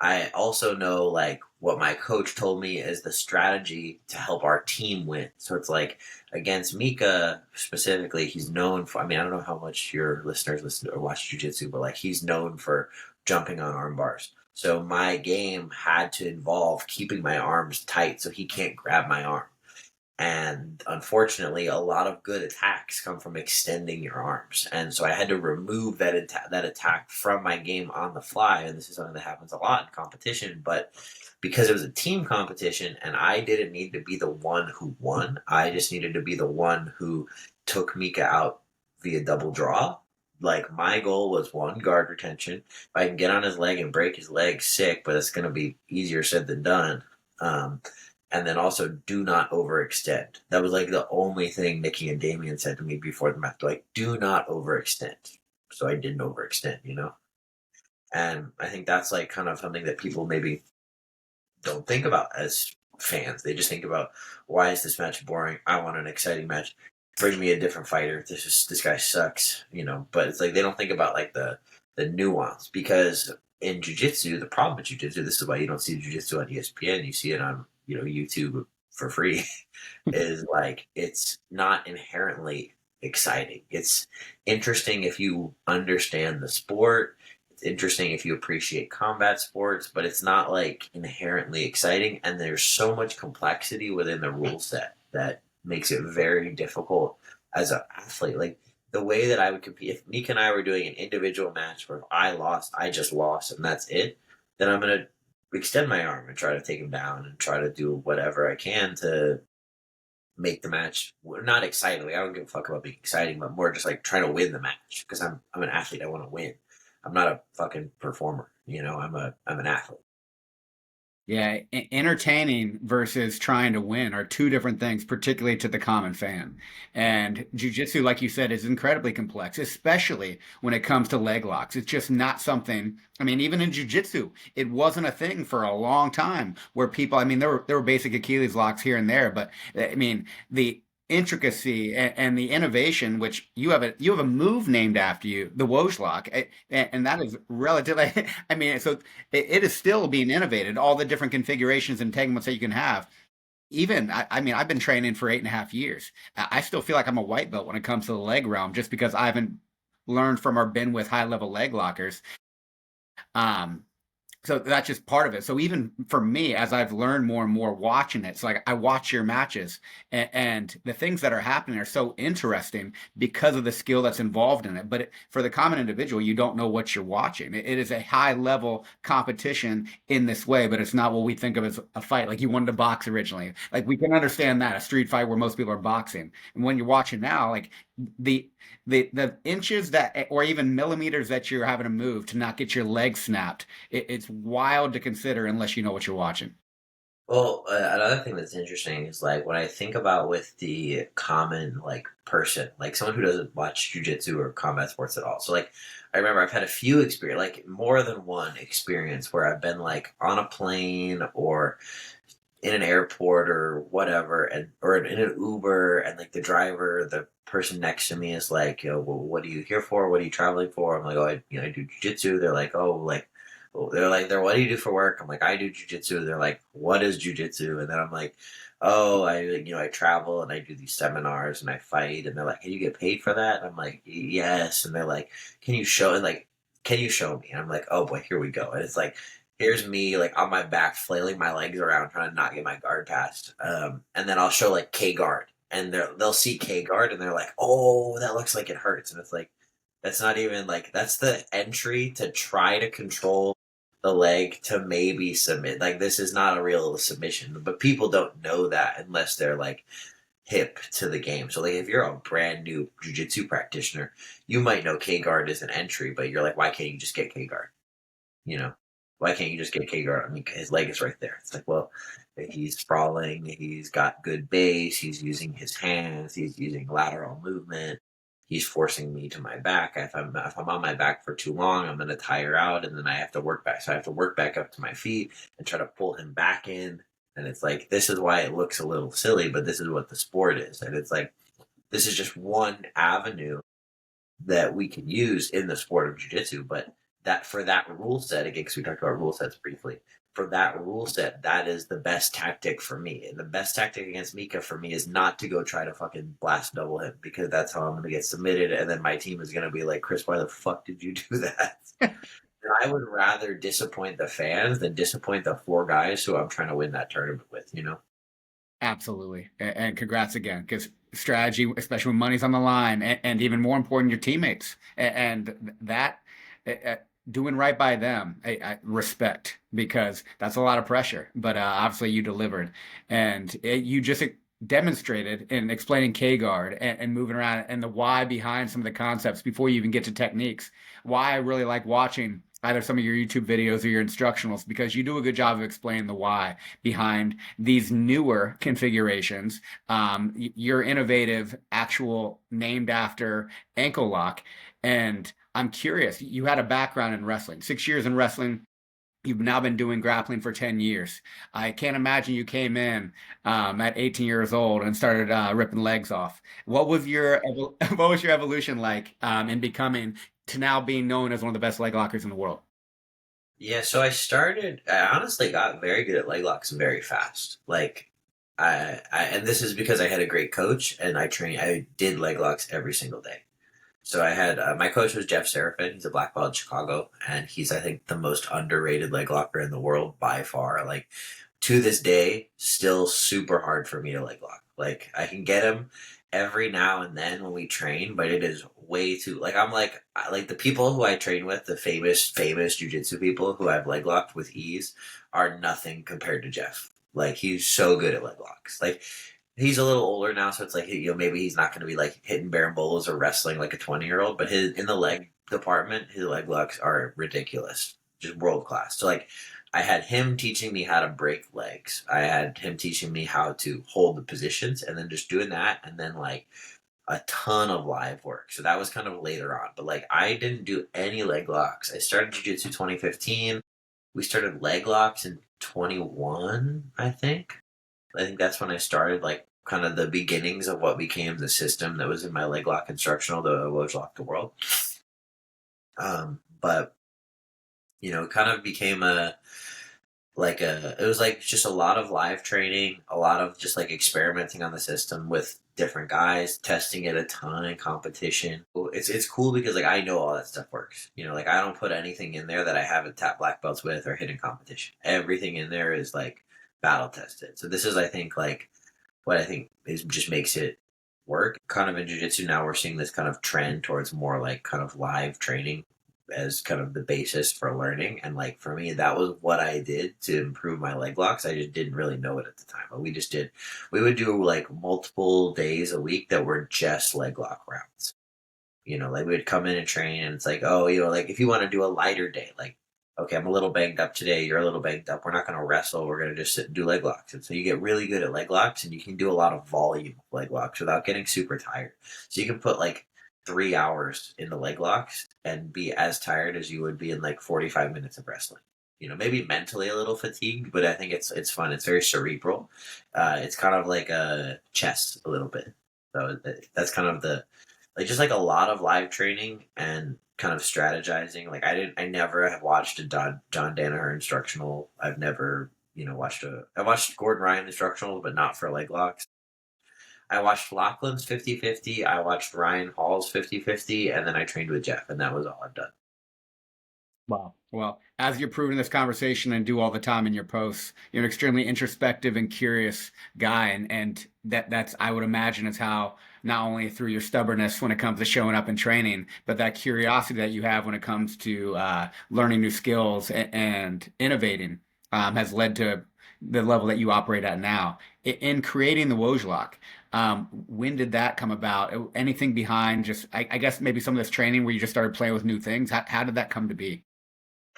I also know like what my coach told me is the strategy to help our team win. So it's like against Mika specifically, he's known for. I mean, I don't know how much your listeners listen or watch jujitsu, but like he's known for jumping on arm bars. So my game had to involve keeping my arms tight so he can't grab my arm. And unfortunately, a lot of good attacks come from extending your arms. And so I had to remove that attack from my game on the fly. And this is something that happens a lot in competition. But because it was a team competition and I didn't need to be the one who won, I just needed to be the one who took Mika out via double draw. Like, my goal was one, guard retention. If I can get on his leg and break his leg, sick, but it's going to be easier said than done. And then also do not overextend. That was like the only thing Nikki and Damien said to me before the match. Like, do not overextend. So I didn't overextend, you know? And I think that's like kind of something that people maybe don't think about as fans. They just think about, why is this match boring? I want an exciting match. Bring me a different fighter. This guy sucks, you know? But it's like they don't think about like the nuance, because in jiu-jitsu, the problem with jiu-jitsu, this is why you don't see jiu-jitsu on ESPN, you see it on, you know, YouTube for free, is like it's not inherently exciting. It's interesting if you understand the sport. It's interesting if you appreciate combat sports, but it's not like inherently exciting. And there's so much complexity within the rule set that makes it very difficult as an athlete. Like, the way that I would compete, if Mika and I were doing an individual match where if I lost, I just lost and that's it, then I'm going to extend my arm and try to take him down and try to do whatever I can to make the match not exciting. Like, I don't give a fuck about being exciting, but more just like trying to win the match, because I'm an athlete. I want to win. I'm not a fucking performer. You know, I'm an athlete. Yeah, entertaining versus trying to win are two different things, particularly to the common fan. And jujitsu, like you said, is incredibly complex, especially when it comes to leg locks. It's just not something. I mean, even in jujitsu, it wasn't a thing for a long time where people. I mean, there were basic Achilles locks here and there, but I mean, the intricacy and the innovation, which you have a move named after you, the Wojcik, and that is relatively. I mean, so it is still being innovated. All the different configurations and entanglements that you can have. Even I mean, I've been training for 8.5 years. I still feel like I'm a white belt when it comes to the leg realm, just because I haven't learned from or been with high level leg lockers. Um, so that's just part of it. So even for me, as I've learned more and more watching it, so like I watch your matches, and the things that are happening are so interesting because of the skill that's involved in it. But for the common individual, you don't know what you're watching. It is a high level competition in this way, but it's not what we think of as a fight. Like, you wanted to box originally. Like, we can understand that, a street fight where most people are boxing. And when you're watching now, like the the inches that, or even millimeters that you're having to move to not get your leg snapped, it's wild to consider unless you know what you're watching. Well, another thing that's interesting is like when I think about with the common like person, like someone who doesn't watch jujitsu or combat sports at all. So like I remember I've had a few experience, like more than one experience where I've been like on a plane or in an airport or whatever, and or in an Uber, and like the driver, the person next to me is like, well, what are you here for? What are you traveling for? I'm like, oh, I do jujitsu. They're like, oh, like, well, what do you do for work? I'm like, I do jujitsu. They're like, what is jujitsu? And then I'm like, oh, I travel and I do these seminars and I fight. And they're like, can you get paid for that? And I'm like, yes. And they're like, can you show? And like, can you show me? And I'm like, oh boy, here we go. And it's like, here's me like on my back flailing my legs around trying to not get my guard passed, and then I'll show like K guard, and they'll see K guard and they're like, oh, that looks like it hurts, and it's like that's not even like that's the entry to try to control the leg to maybe submit. Like this is not a real submission, but people don't know that unless they're like hip to the game. So like if you're a brand new jiu-jitsu practitioner, you might know K guard is an entry, but you're like, why can't you just get K guard? You know, why can't you just get Kagar? I mean, his leg is right there. It's like, well, he's sprawling. He's got good base. He's using his hands. He's using lateral movement. He's forcing me to my back. If I'm on my back for too long, I'm going to tire out, and then I have to work back. So I have to work back up to my feet and try to pull him back in. And it's like this is why it looks a little silly, but this is what the sport is. And it's like this is just one avenue that we can use in the sport of jiu-jitsu, but that for that rule set again, because we talked about rule sets briefly, for that rule set, that is the best tactic for me, and the best tactic against Mika for me is not to go try to fucking blast double him, because that's how I'm going to get submitted, and then my team is going to be like, Chris, why the fuck did you do that? And I would rather disappoint the fans than disappoint the four guys who I'm trying to win that tournament with, you know. Absolutely. And congrats again, because strategy, especially when money's on the line, and even more important, your teammates. And that uh, doing right by them, I respect, because that's a lot of pressure. But obviously, you delivered. And you just demonstrated in explaining K guard and moving around and the why behind some of the concepts before you even get to techniques. Why I really like watching either some of your YouTube videos or your instructionals, because you do a good job of explaining the why behind these newer configurations, your innovative, actual named after ankle lock. And I'm curious, you had a background in wrestling, 6 years in wrestling. You've now been doing grappling for 10 years. I can't imagine you came in at 18 years old and started ripping legs off. What was your evolution like in becoming to now being known as one of the best leg lockers in the world? Yeah, so I honestly got very good at leg locks very fast. Like, and this is because I had a great coach and I did leg locks every single day. So I had, my coach was Jeff Seraphin. He's a black belt in Chicago, and he's, I think, the most underrated leg locker in the world by far. Like, to this day, still super hard for me to leg lock. Like, I can get him every now and then when we train, but it is way too like I'm like the people who I train with, the famous jujitsu people who I've leg locked with ease, are nothing compared to Jeff. Like he's so good at leg locks. Like he's a little older now, so it's like maybe he's not going to be like hitting barambolas or wrestling like a 20-year-old, but his in the leg department, his leg locks are ridiculous, just world class. So like I had him teaching me how to break legs. I had him teaching me how to hold the positions, and then just doing that, and then like a ton of live work. So that was kind of later on. But like I didn't do any leg locks. I started jiu-jitsu 2015. We started leg locks in 21, I think. I think that's when I started like kind of the beginnings of what became the system that was in my leg lock instructional, the Wojcik the world. But it kind of became it was like just a lot of live training, a lot of just like experimenting on the system with different guys, testing it a ton in competition. It's cool because like I know all that stuff works. Like I don't put anything in there that I haven't tapped black belts with or hit in competition. Everything in there is like battle tested. So this is I think like what I think is just makes it work. Kind of in jiu-jitsu now we're seeing this kind of trend towards more like kind of live training as kind of the basis for learning. And like for me, that was what I did to improve my leg locks. I just didn't really know it at the time, but we would do like multiple days a week that were just leg lock rounds. Like we would come in and train and it's like, oh, like if you want to do a lighter day, like okay, I'm a little banged up today. You're a little banged up. We're not going to wrestle. We're going to just sit and do leg locks. And so you get really good at leg locks, and you can do a lot of volume of leg locks without getting super tired. So you can put like 3 hours into leg locks and be as tired as you would be in like 45 minutes of wrestling. Maybe mentally a little fatigued, but I think it's fun. It's very cerebral. It's kind of like a chess a little bit. So that's kind of the like just like a lot of live training and kind of strategizing. Like I never have watched a John Danaher instructional. I've never I watched Gordon Ryan instructionals, but not for leg locks. I watched Lachlan's 50-50. I watched Ryan Hall's 50-50, and then I trained with Jeff, and that was all I've done. Wow. Well, as you're proving this conversation and do all the time in your posts, you're an extremely introspective and curious guy, and that's I would imagine is how not only through your stubbornness when it comes to showing up and training, but that curiosity that you have when it comes to learning new skills and innovating has led to the level that you operate at now. In creating the Wojlock, when did that come about? Anything behind just, I guess maybe some of this training where you just started playing with new things? How did that come to be?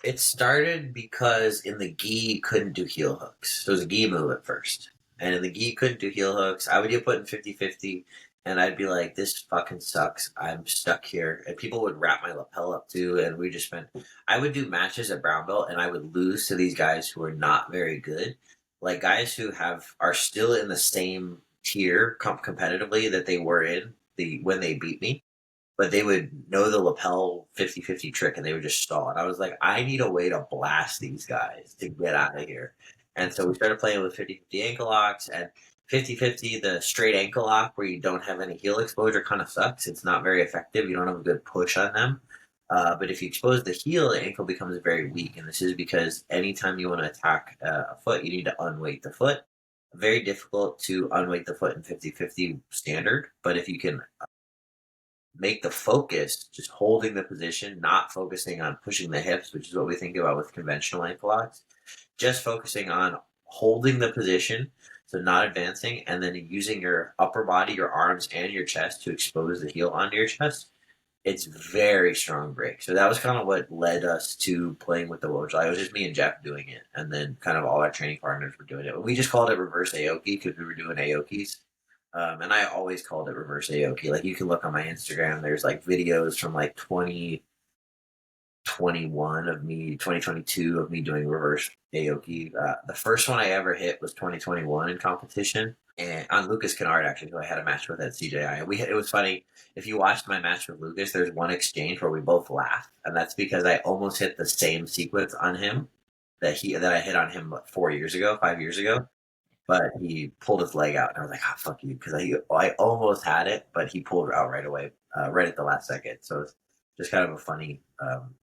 It started because in the gi you couldn't do heel hooks. So it was a gi move at first. And in the gi you couldn't do heel hooks. I would get put in 50-50 and I'd be like, this fucking sucks. I'm stuck here. And people would wrap my lapel up too. And we just spent, I would do matches at brown belt and I would lose to these guys who are not very good. Like guys who are still in the same tier competitively that they were in when they beat me, but they would know the lapel 50-50 trick and they would just stall. And I was like, I need a way to blast these guys to get out of here. And so we started playing with 50-50 ankle locks, and 50-50, the straight ankle lock where you don't have any heel exposure kind of sucks. It's not very effective. You don't have a good push on them. But if you expose the heel, the ankle becomes very weak. And this is because anytime you want to attack a foot, you need to unweight the foot. Very difficult to unweight the foot in 50-50 standard. But if you can make the focus just holding the position, not focusing on pushing the hips, which is what we think about with conventional ankle locks, just focusing on holding the position, so not advancing, and then using your upper body, your arms, and your chest to expose the heel onto your chest. It's very strong break. So that was kind of what led us to playing with the Wojcik. It was just me and Jeff doing it, and then kind of all our training partners were doing it. We just called it reverse Aoki because we were doing Aokis. And I always called it reverse Aoki. Like you can look on my Instagram, there's like videos from like 2021 of me, 2022 of me doing reverse Aoki. The first one I ever hit was 2021 in competition, and on Lucas Kennard actually, who I had a match with at CJI. It was funny. If you watched my match with Lucas, there's one exchange where we both laughed, and that's because I almost hit the same sequence on him that I hit on him 5 years ago. But he pulled his leg out, and I was like, "Ah, fuck you," because I almost had it, but he pulled it out right away, right at the last second. So it's just kind of a funny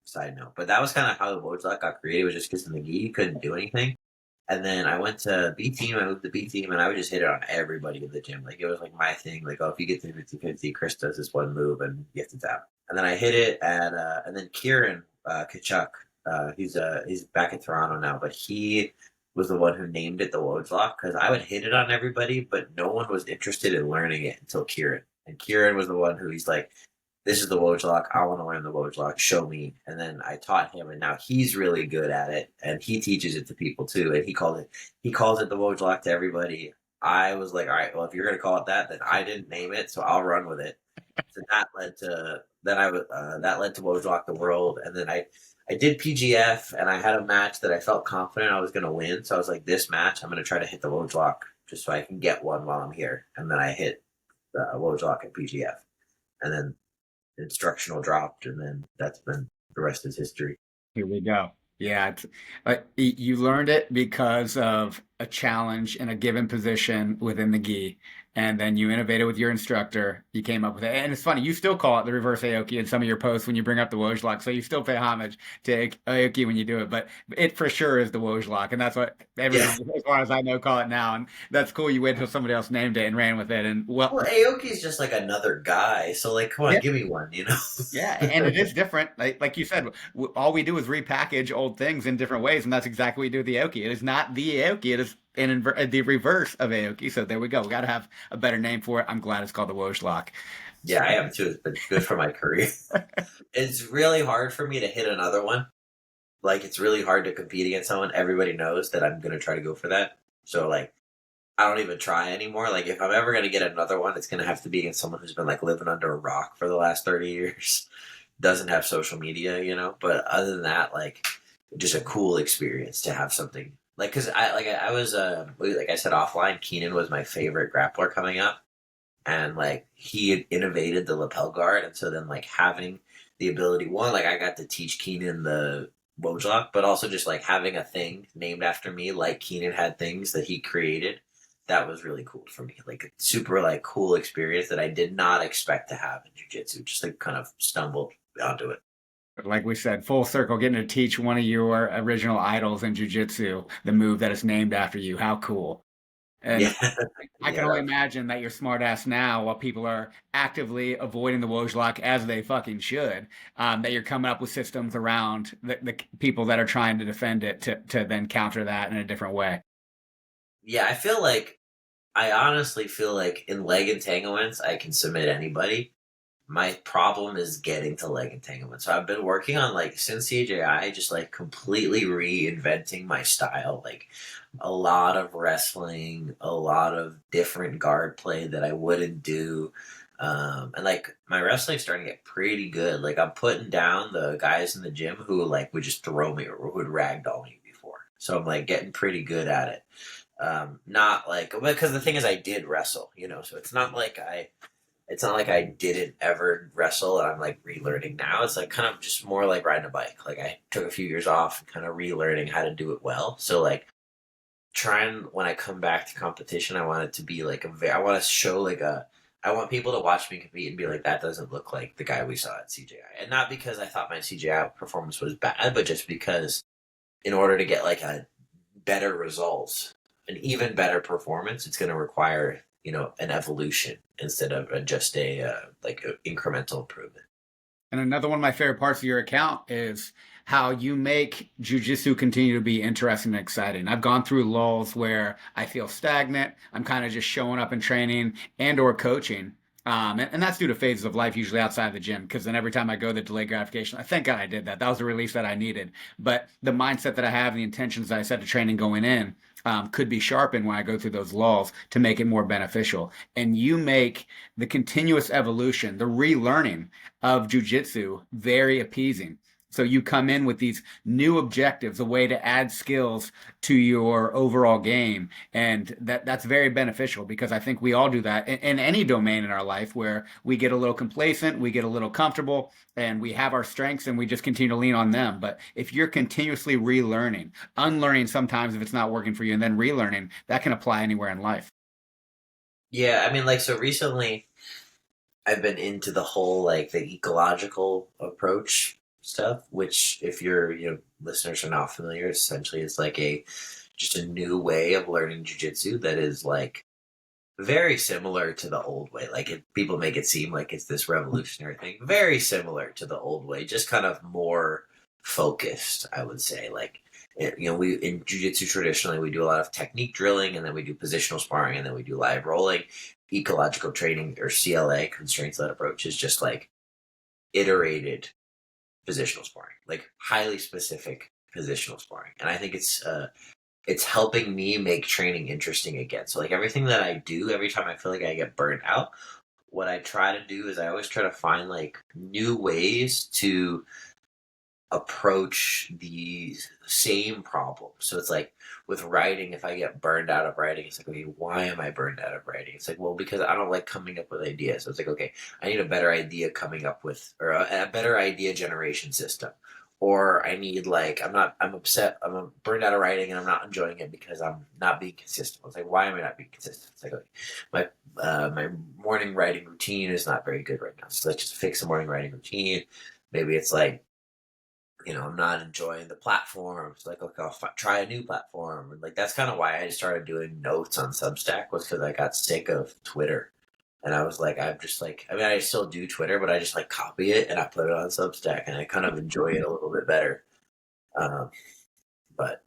side note. But that was kind of how the Wojcik got created, was just because in the gi you couldn't do anything. And then I went to B team, I moved to B team, and I would just hit it on everybody in the gym. Like it was like my thing. Like, oh, if you get to 50-50, Chris does this one move, and you have to tap. And then I hit it and then Kieran Kachuk, he's back in Toronto now, but he was the one who named it the Wojlock because I would hit it on everybody, but no one was interested in learning it until Kieran. And Kieran was the one who he's like, this is the Wojlock. I want to learn the Wojlock. Show me. And then I taught him, and now he's really good at it, and he teaches it to people too. And he calls it the Wojlock to everybody. I was like, all right, well, if you're gonna call it that, then I didn't name it, so I'll run with it. So that led to Wojlock the World, and then I did PGF, and I had a match that I felt confident I was going to win. So I was like, this match, I'm going to try to hit the Wojlock just so I can get one while I'm here. And then I hit the Wojlock at PGF. And then the instructional dropped, and then that's been the rest is history. Here we go. Yeah, you learned it because of a challenge in a given position within the gi, and then you innovated with your instructor. You came up with it, and it's funny. You still call it the reverse Aoki in some of your posts when you bring up the Wojlock, so you still pay homage to Aoki when you do it. But it for sure is the Wojlock, and that's what Yeah. everyone, as far as I know, call it now. And that's cool. You waited until somebody else named it and ran with it, and well, Well, Aoki's just like another guy. So, like, come on, yeah. give me one, you know? Yeah, and it is different. Like you said, all we do is repackage old things in different ways, and that's exactly what we do with the Aoki. It is not the Aoki; it is the reverse of Aoki. So there we go. We got to have a better name for it. I'm glad it's called the Wojlock. Yeah, I am too. It's been good for my career. It's really hard for me to hit another one. like it's really hard to compete against someone. Everybody knows that I'm gonna try to go for that. So like I don't even try anymore. Like if I'm ever gonna get another one, it's gonna have to be against someone who's been like living under a rock for the last 30 years, doesn't have social media, you know. But other than that, like just a cool experience to have something like because I was like I said offline, Keenan was my favorite grappler coming up, and like he had innovated the lapel guard, and so then like having the ability one like I got to teach Keenan the Wojcik, but also just like having a thing named after me, like Keenan had things that he created. That was really cool for me. Like a super like cool experience that I did not expect to have in jiu-jitsu. Just like kind of stumbled onto it. Like we said, full circle, getting to teach one of your original idols in jujitsu the move that is named after you. How cool. Yeah, And I can yeah, only that, imagine that you're smart ass now while people are actively avoiding the Wojlock as they fucking should, that you're coming up with systems around the people that are trying to defend it to then counter that in a different way. yeah. I honestly feel like in leg entanglements, I can submit anybody. My problem is getting to leg entanglement. So I've been working on like since CJI, just like completely reinventing my style. Like a lot of wrestling, a lot of different guard play that I wouldn't do. And like my wrestling's starting to get pretty good. Like I'm putting down the guys in the gym who like would just throw me or would ragdoll me before. So I'm like getting pretty good at it. Not like because the thing is I did wrestle, you know, so it's not like I didn't ever wrestle and I'm like relearning now. It's like kind of just more like riding a bike. Like I took a few years off and kind of relearning how to do it well. So like trying when I come back to competition, I want it to be like I want to show like I want people to watch me compete and be like, that doesn't look like the guy we saw at CJI. And not because I thought my CJI performance was bad, but just because in order to get like a better results, an even better performance, it's going to require an evolution instead of just a like a incremental improvement. And another one of my favorite parts of your account is how you make jujitsu continue to be interesting and exciting. I've gone through lulls where I feel stagnant. I'm kind of just showing up and training and or coaching. And that's due to phases of life, usually outside of the gym, because then every time I go, the delayed gratification, I thank God I did that. That was the release that I needed. But the mindset that I have, the intentions that I set to training going in, could be sharpened when I go through those lulls to make it more beneficial. And you make the continuous evolution, the relearning of jujitsu very appeasing. So you come in with these new objectives, a way to add skills to your overall game, and that's very beneficial because I think we all do that in any domain in our life where we get a little complacent, we get a little comfortable, and we have our strengths and we just continue to lean on them. But if you're continuously relearning, unlearning sometimes if it's not working for you, and then relearning, that can apply anywhere in life. Yeah, I mean, like so recently, I've been into the whole like the ecological approach stuff, which if your listeners are not familiar, essentially it's like a just a new way of learning jujitsu that is like very similar to the old way. Like people make it seem like it's this revolutionary thing. Very similar to the old way, just kind of more focused, I would say. Like we in jiu-jitsu traditionally we do a lot of technique drilling, and then we do positional sparring, and then we do live rolling. Ecological training or CLA, constraints led approach, is just like iterated positional sparring, like highly specific positional sparring. And I think it's helping me make training interesting again. So like everything that I do, every time I feel like I get burnt out, what I try to do is I always try to find like new ways to approach the same problem. So it's like with writing, if I get burned out of writing, it's like, okay, why am I burned out of writing? It's like, well, because I don't like coming up with ideas. So it's like, okay, I need a better idea coming up with, or a better idea generation system. Or I need like, I'm upset, burned out of writing and I'm not enjoying it because I'm not being consistent. It's like, why am I not being consistent? It's like, okay, my morning writing routine is not very good right now. So let's just fix the morning writing routine. Maybe it's like, I'm not enjoying the platform. It's like, okay, I'll try a new platform. And like, that's kind of why I started doing notes on Substack, was because I got sick of Twitter. And I was like, I'm just like, I mean, I still do Twitter, but I just like copy it and I put it on Substack, and I kind of enjoy it a little bit better. Um, but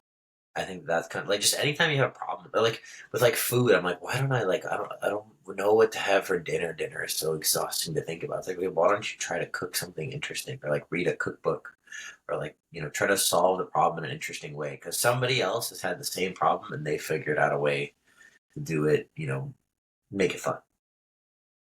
I think that's kind of like just anytime you have a problem, or like with like food, I'm like, why don't I like, I don't know what to have for dinner. Dinner is so exhausting to think about. It's like, why don't you try to cook something interesting or like read a cookbook? or like, try to solve the problem in an interesting way because somebody else has had the same problem and they figured out a way to do it, make it fun.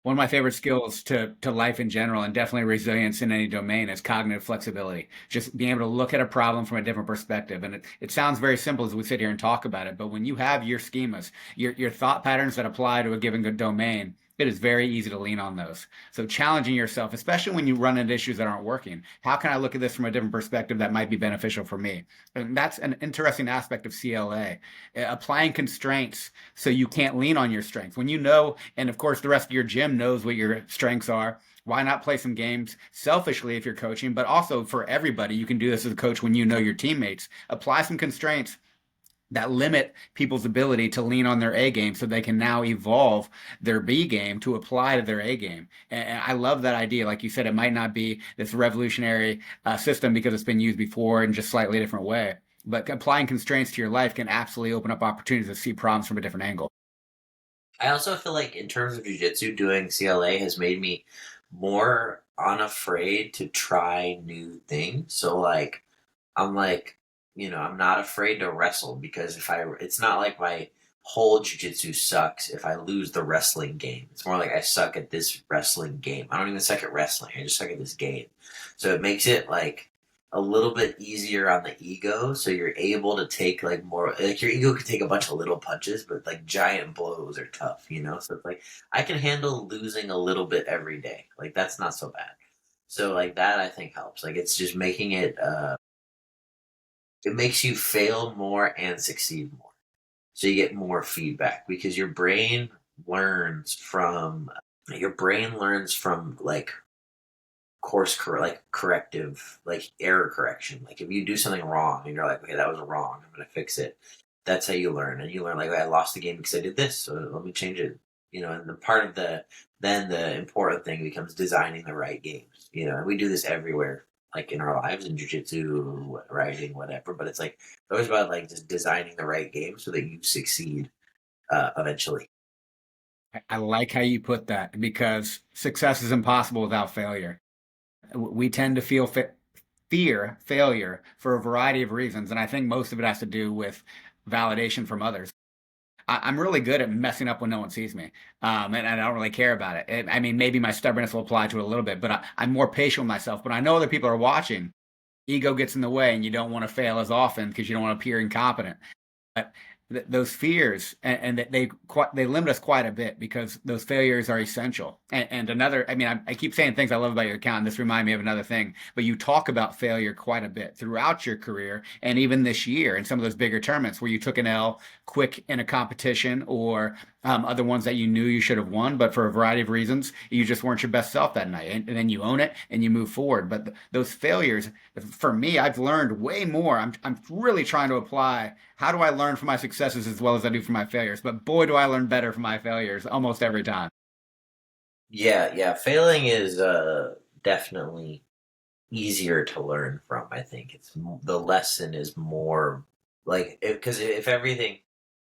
One of my favorite skills to life in general, and definitely resilience in any domain, is cognitive flexibility. Just being able to look at a problem from a different perspective. And it sounds very simple as we sit here and talk about it, but when you have your schemas, your thought patterns that apply to a given domain, it is very easy to lean on those. So challenging yourself, especially when you run into issues that aren't working. How can I look at this from a different perspective that might be beneficial for me? And that's an interesting aspect of CLA. Applying constraints so you can't lean on your strengths. When you know, and of course the rest of your gym knows what your strengths are, why not play some games selfishly if you're coaching, but also for everybody? You can do this as a coach when you know your teammates. Apply some constraints that limit people's ability to lean on their A game so they can now evolve their B game to apply to their A game. And I love that idea. Like you said, it might not be this revolutionary system because it's been used before in just slightly different way. But applying constraints to your life can absolutely open up opportunities to see problems from a different angle. I also feel like in terms of jujitsu, doing CLA has made me more unafraid to try new things. So like I'm like, I'm not afraid to wrestle because it's not like my whole jujitsu sucks if I lose the wrestling game. It's more like I suck at this wrestling game. I don't even suck at wrestling. I just suck at this game. So it makes it like a little bit easier on the ego. So you're able to take like more, like your ego can take a bunch of little punches, but like giant blows are tough. So it's like I can handle losing a little bit every day. Like that's not so bad. So like that I think helps. Like it's just making it makes you fail more and succeed more. So you get more feedback because your brain learns from like like corrective, like error correction. Like if you do something wrong and you're like, okay, that was wrong, I'm gonna fix it. That's how you learn. And you learn like, okay, I lost the game because I did this, so let me change it. And the part of the important thing becomes designing the right games. And we do this everywhere, like in our lives, in jujitsu, writing, whatever. But it's like it's always about like just designing the right game so that you succeed eventually. I like how you put that because success is impossible without failure. We tend to fear failure for a variety of reasons, and I think most of it has to do with validation from others. I'm really good at messing up when no one sees me, and I don't really care about it. I mean, maybe my stubbornness will apply to it a little bit, but I'm more patient with myself. But I know other people are watching. Ego gets in the way, and you don't want to fail as often because you don't want to appear incompetent. But those fears and that they limit us quite a bit because those failures are essential. And another, I mean, I keep saying things I love about your account, and this reminds me of another thing. But you talk about failure quite a bit throughout your career, and even this year in some of those bigger tournaments where you took an L quick in a competition, or other ones that you knew you should have won, but for a variety of reasons, you just weren't your best self that night. And then you own it and you move forward. But those failures, for me, I've learned way more. I'm really trying to apply how do I learn from my successes as well as I do from my failures. But boy, do I learn better from my failures almost every time. Yeah, yeah. Failing is definitely easier to learn from. I think the lesson is more like because if everything,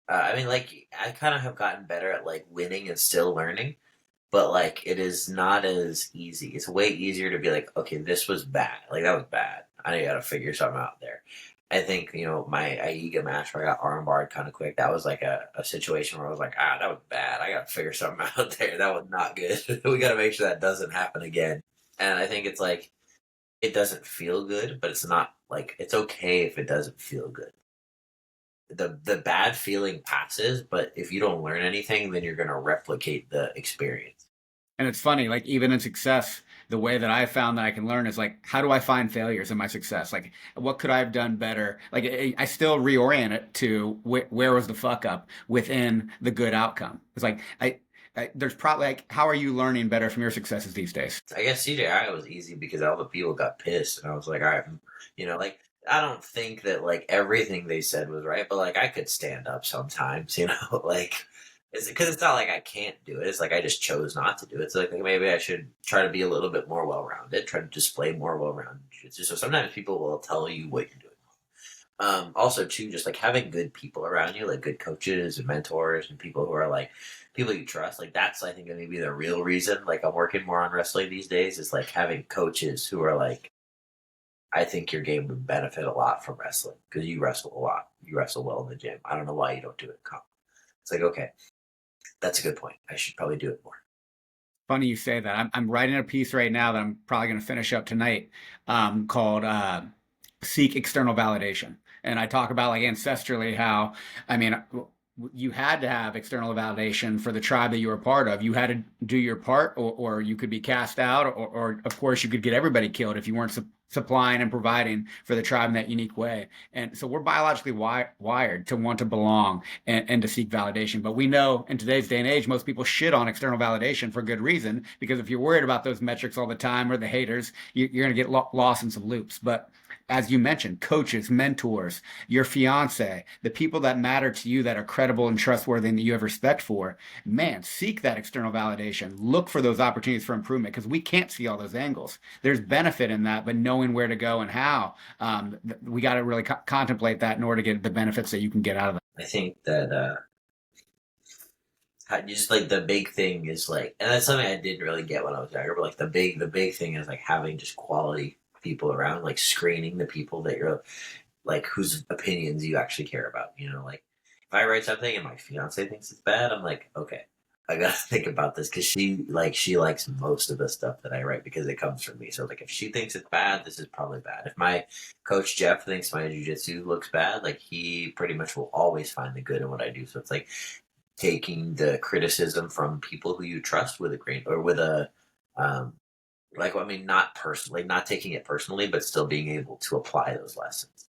I mean, like I kind of have gotten better at like winning and still learning, but like it is not as easy. It's way easier to be like, okay, this was bad. Like that was bad. I got to figure something out there. I think my Aiga match where I got armbarred kind of quick. That was like a situation where I was like, that was bad. I got to figure something out there. That was not good. We got to make sure that doesn't happen again. And I think it's like it doesn't feel good, but it's not like it's okay if it doesn't feel good. The bad feeling passes, but if you don't learn anything, then you're gonna replicate the experience. And it's funny, like even in success, the way that I found that I can learn is like, how do I find failures in my success? Like, what could I have done better? Like, I still reorient it to where was the fuck up within the good outcome. It's like, there's probably like, how are you learning better from your successes these days? I guess CJI was easy because all the people got pissed, and I was like, all right, like I don't think that like everything they said was right, but like I could stand up sometimes, like it's because it's not like I can't do it. It's like I just chose not to do it. It's like maybe I should try to be a little bit more well-rounded, try to display more well-rounded jiu-jitsu. So sometimes people will tell you what you're doing. Also, too, just like having good people around you, like good coaches and mentors and people who are like people you trust. Like that's I think maybe the real reason. Like I'm working more on wrestling these days is like having coaches who are like I think your game would benefit a lot from wrestling because you wrestle a lot. You wrestle well in the gym. I don't know why you don't do it in comp. It's like, okay, that's a good point. I should probably do it more. Funny you say that. I'm writing a piece right now that I'm probably going to finish up tonight, called "Seek External Validation," and I talk about like ancestrally how, I mean, you had to have external validation for the tribe that you were part of. You had to do your part, or you could be cast out, or of course you could get everybody killed if you weren't supplying and providing for the tribe in that unique way. And so we're biologically wired to want to belong and to seek validation. But we know in today's day and age, most people shit on external validation for good reason, because if you're worried about those metrics all the time or the haters, you're going to get lost in some loops. But as you mentioned, coaches, mentors, your fiance, the people that matter to you that are credible and trustworthy and that you have respect for, man, seek that external validation. Look for those opportunities for improvement, because we can't see all those angles. There's benefit in that, but knowing where to go and how, we got to really contemplate that in order to get the benefits that you can get out of it. I think that just like the big thing is like, and that's something I didn't really get when I was younger, but like the big thing is like having just quality people around, like screening the people that you're like whose opinions you actually care about. You know, like if I write something and my fiance thinks it's bad, I'm like, okay, I gotta think about this because she likes most of the stuff that I write because it comes from me. So like if she thinks it's bad, this is probably bad. If my coach Jeff thinks my jujitsu looks bad, like he pretty much will always find the good in what I do. So it's like taking the criticism from people who you trust with a grain or with a um like I mean not personally, not taking it personally, but still being able to apply those lessons.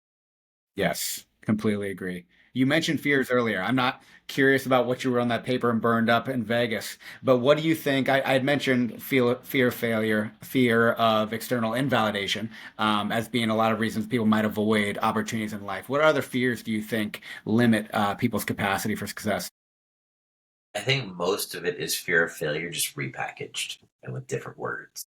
Yes, completely agree. You mentioned fears earlier. I'm not curious about what you wrote on that paper and burned up in Vegas, but what do you think? I had mentioned fear of failure, fear of external invalidation, as being a lot of reasons people might avoid opportunities in life. What other fears do you think limit people's capacity for success? I think most of it is fear of failure just repackaged and with different words.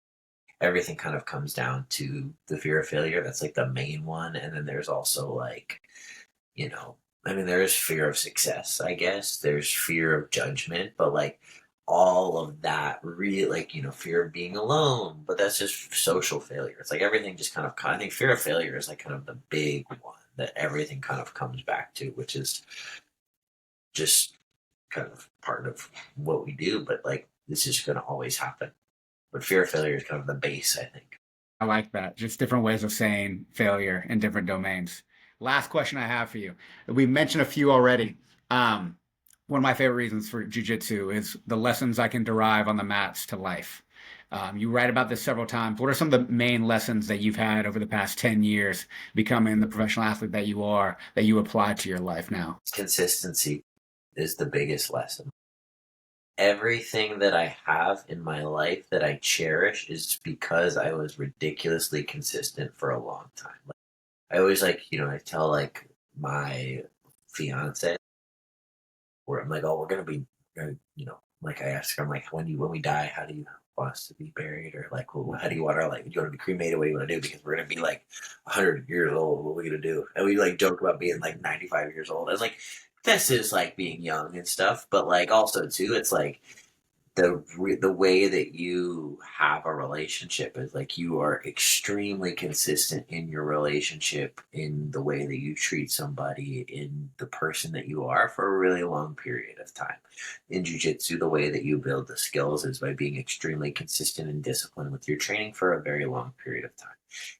Everything kind of comes down to the fear of failure. That's like the main one. And then there's also like, you know, I mean, there is fear of success, I guess. There's fear of judgment, but like all of that really, like, fear of being alone, but that's just social failure. It's like everything just I think fear of failure is like kind of the big one that everything kind of comes back to, which is just kind of part of what we do, but like this is going to always happen. But fear of failure is kind of the base, I think. I like that. Just different ways of saying failure in different domains. Last question I have for you. We mentioned a few already. Um, One of my favorite reasons for jujitsu is the lessons I can derive on the mats to life. You write about this several times. What are some of the main lessons that you've had over the past 10 years becoming the professional athlete that you are, that you apply to your life now? Consistency is the biggest lesson. Everything that I have in my life that I cherish is because I was ridiculously consistent for a long time. Like, I always I tell like my fiance, where I'm like, oh, we're gonna be, like I ask her, I'm like, when we die, how do you want us to be buried, or like, well, how do you want our life? Do you want to be cremated? What do you want to do? Because we're gonna be like 100 years old. What are we gonna do? And we like joke about being like 95 years old. I was like, this is like being young and stuff, but like also too, it's like the way that you have a relationship is like you are extremely consistent in your relationship, in the way that you treat somebody, in the person that you are for a really long period of time. In jiu-jitsu, the way that you build the skills is by being extremely consistent and disciplined with your training for a very long period of time.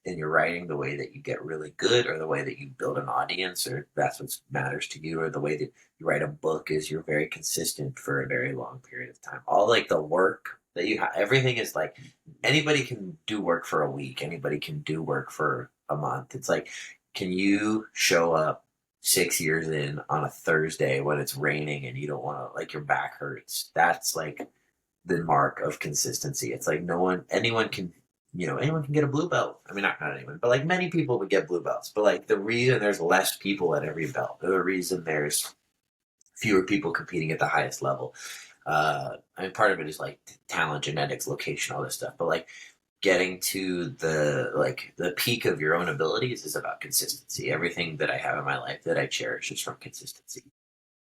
In your writing, the way that you get really good, or the way that you build an audience, or that's what matters to you, or the way that you write a book, is you're very consistent for a very long period of time. All like the work that you have, everything is like anybody can do work for a week, anybody can do work for a month. It's like, can you show up 6 years in on a Thursday when it's raining and you don't want to, like your back hurts? That's like the mark of consistency. It's like anyone can, anyone can get a blue belt. I mean, not anyone, but like many people would get blue belts. But like the reason there's less people at every belt, or the reason there's fewer people competing at the highest level. I mean, part of it is like talent, genetics, location, all this stuff. But like getting to the peak of your own abilities is about consistency. Everything that I have in my life that I cherish is from consistency.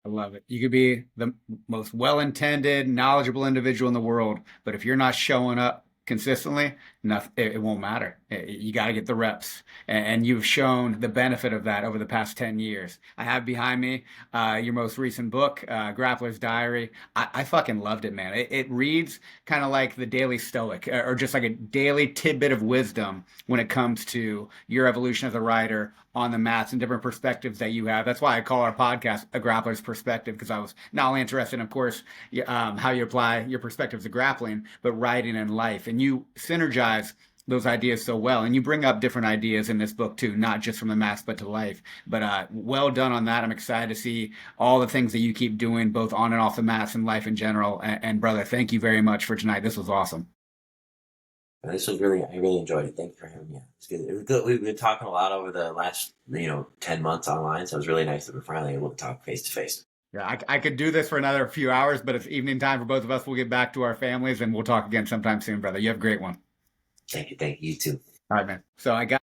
I love it. You could be the most well-intended, knowledgeable individual in the world, but if you're not showing up consistently, nothing, it won't matter. You got to get the reps, and you've shown the benefit of that over the past 10 years. I have behind me your most recent book, Grappler's Diary. I fucking loved it, man. It reads kind of like the Daily Stoic, or just like a daily tidbit of wisdom when it comes to your evolution as a writer on the mats and different perspectives that you have. That's why I call our podcast A Grappler's Perspective, because I was not only interested in, of course, how you apply your perspectives to grappling, but writing and life. And you synergize those ideas so well. And you bring up different ideas in this book too, not just from the mats, but to life. But well done on that. I'm excited to see all the things that you keep doing, both on and off the mats and life in general. And brother, thank you very much for tonight. This was awesome. This was really, I really enjoyed it. Thank you for having me. It's good. It was good. We've been talking a lot over the last, 10 months online. So it was really nice that we're finally able to talk face to face. Yeah, I could do this for another few hours, but it's evening time for both of us. We'll get back to our families and we'll talk again sometime soon, brother. You have a great one. Thank you. You too. All right, man. So I got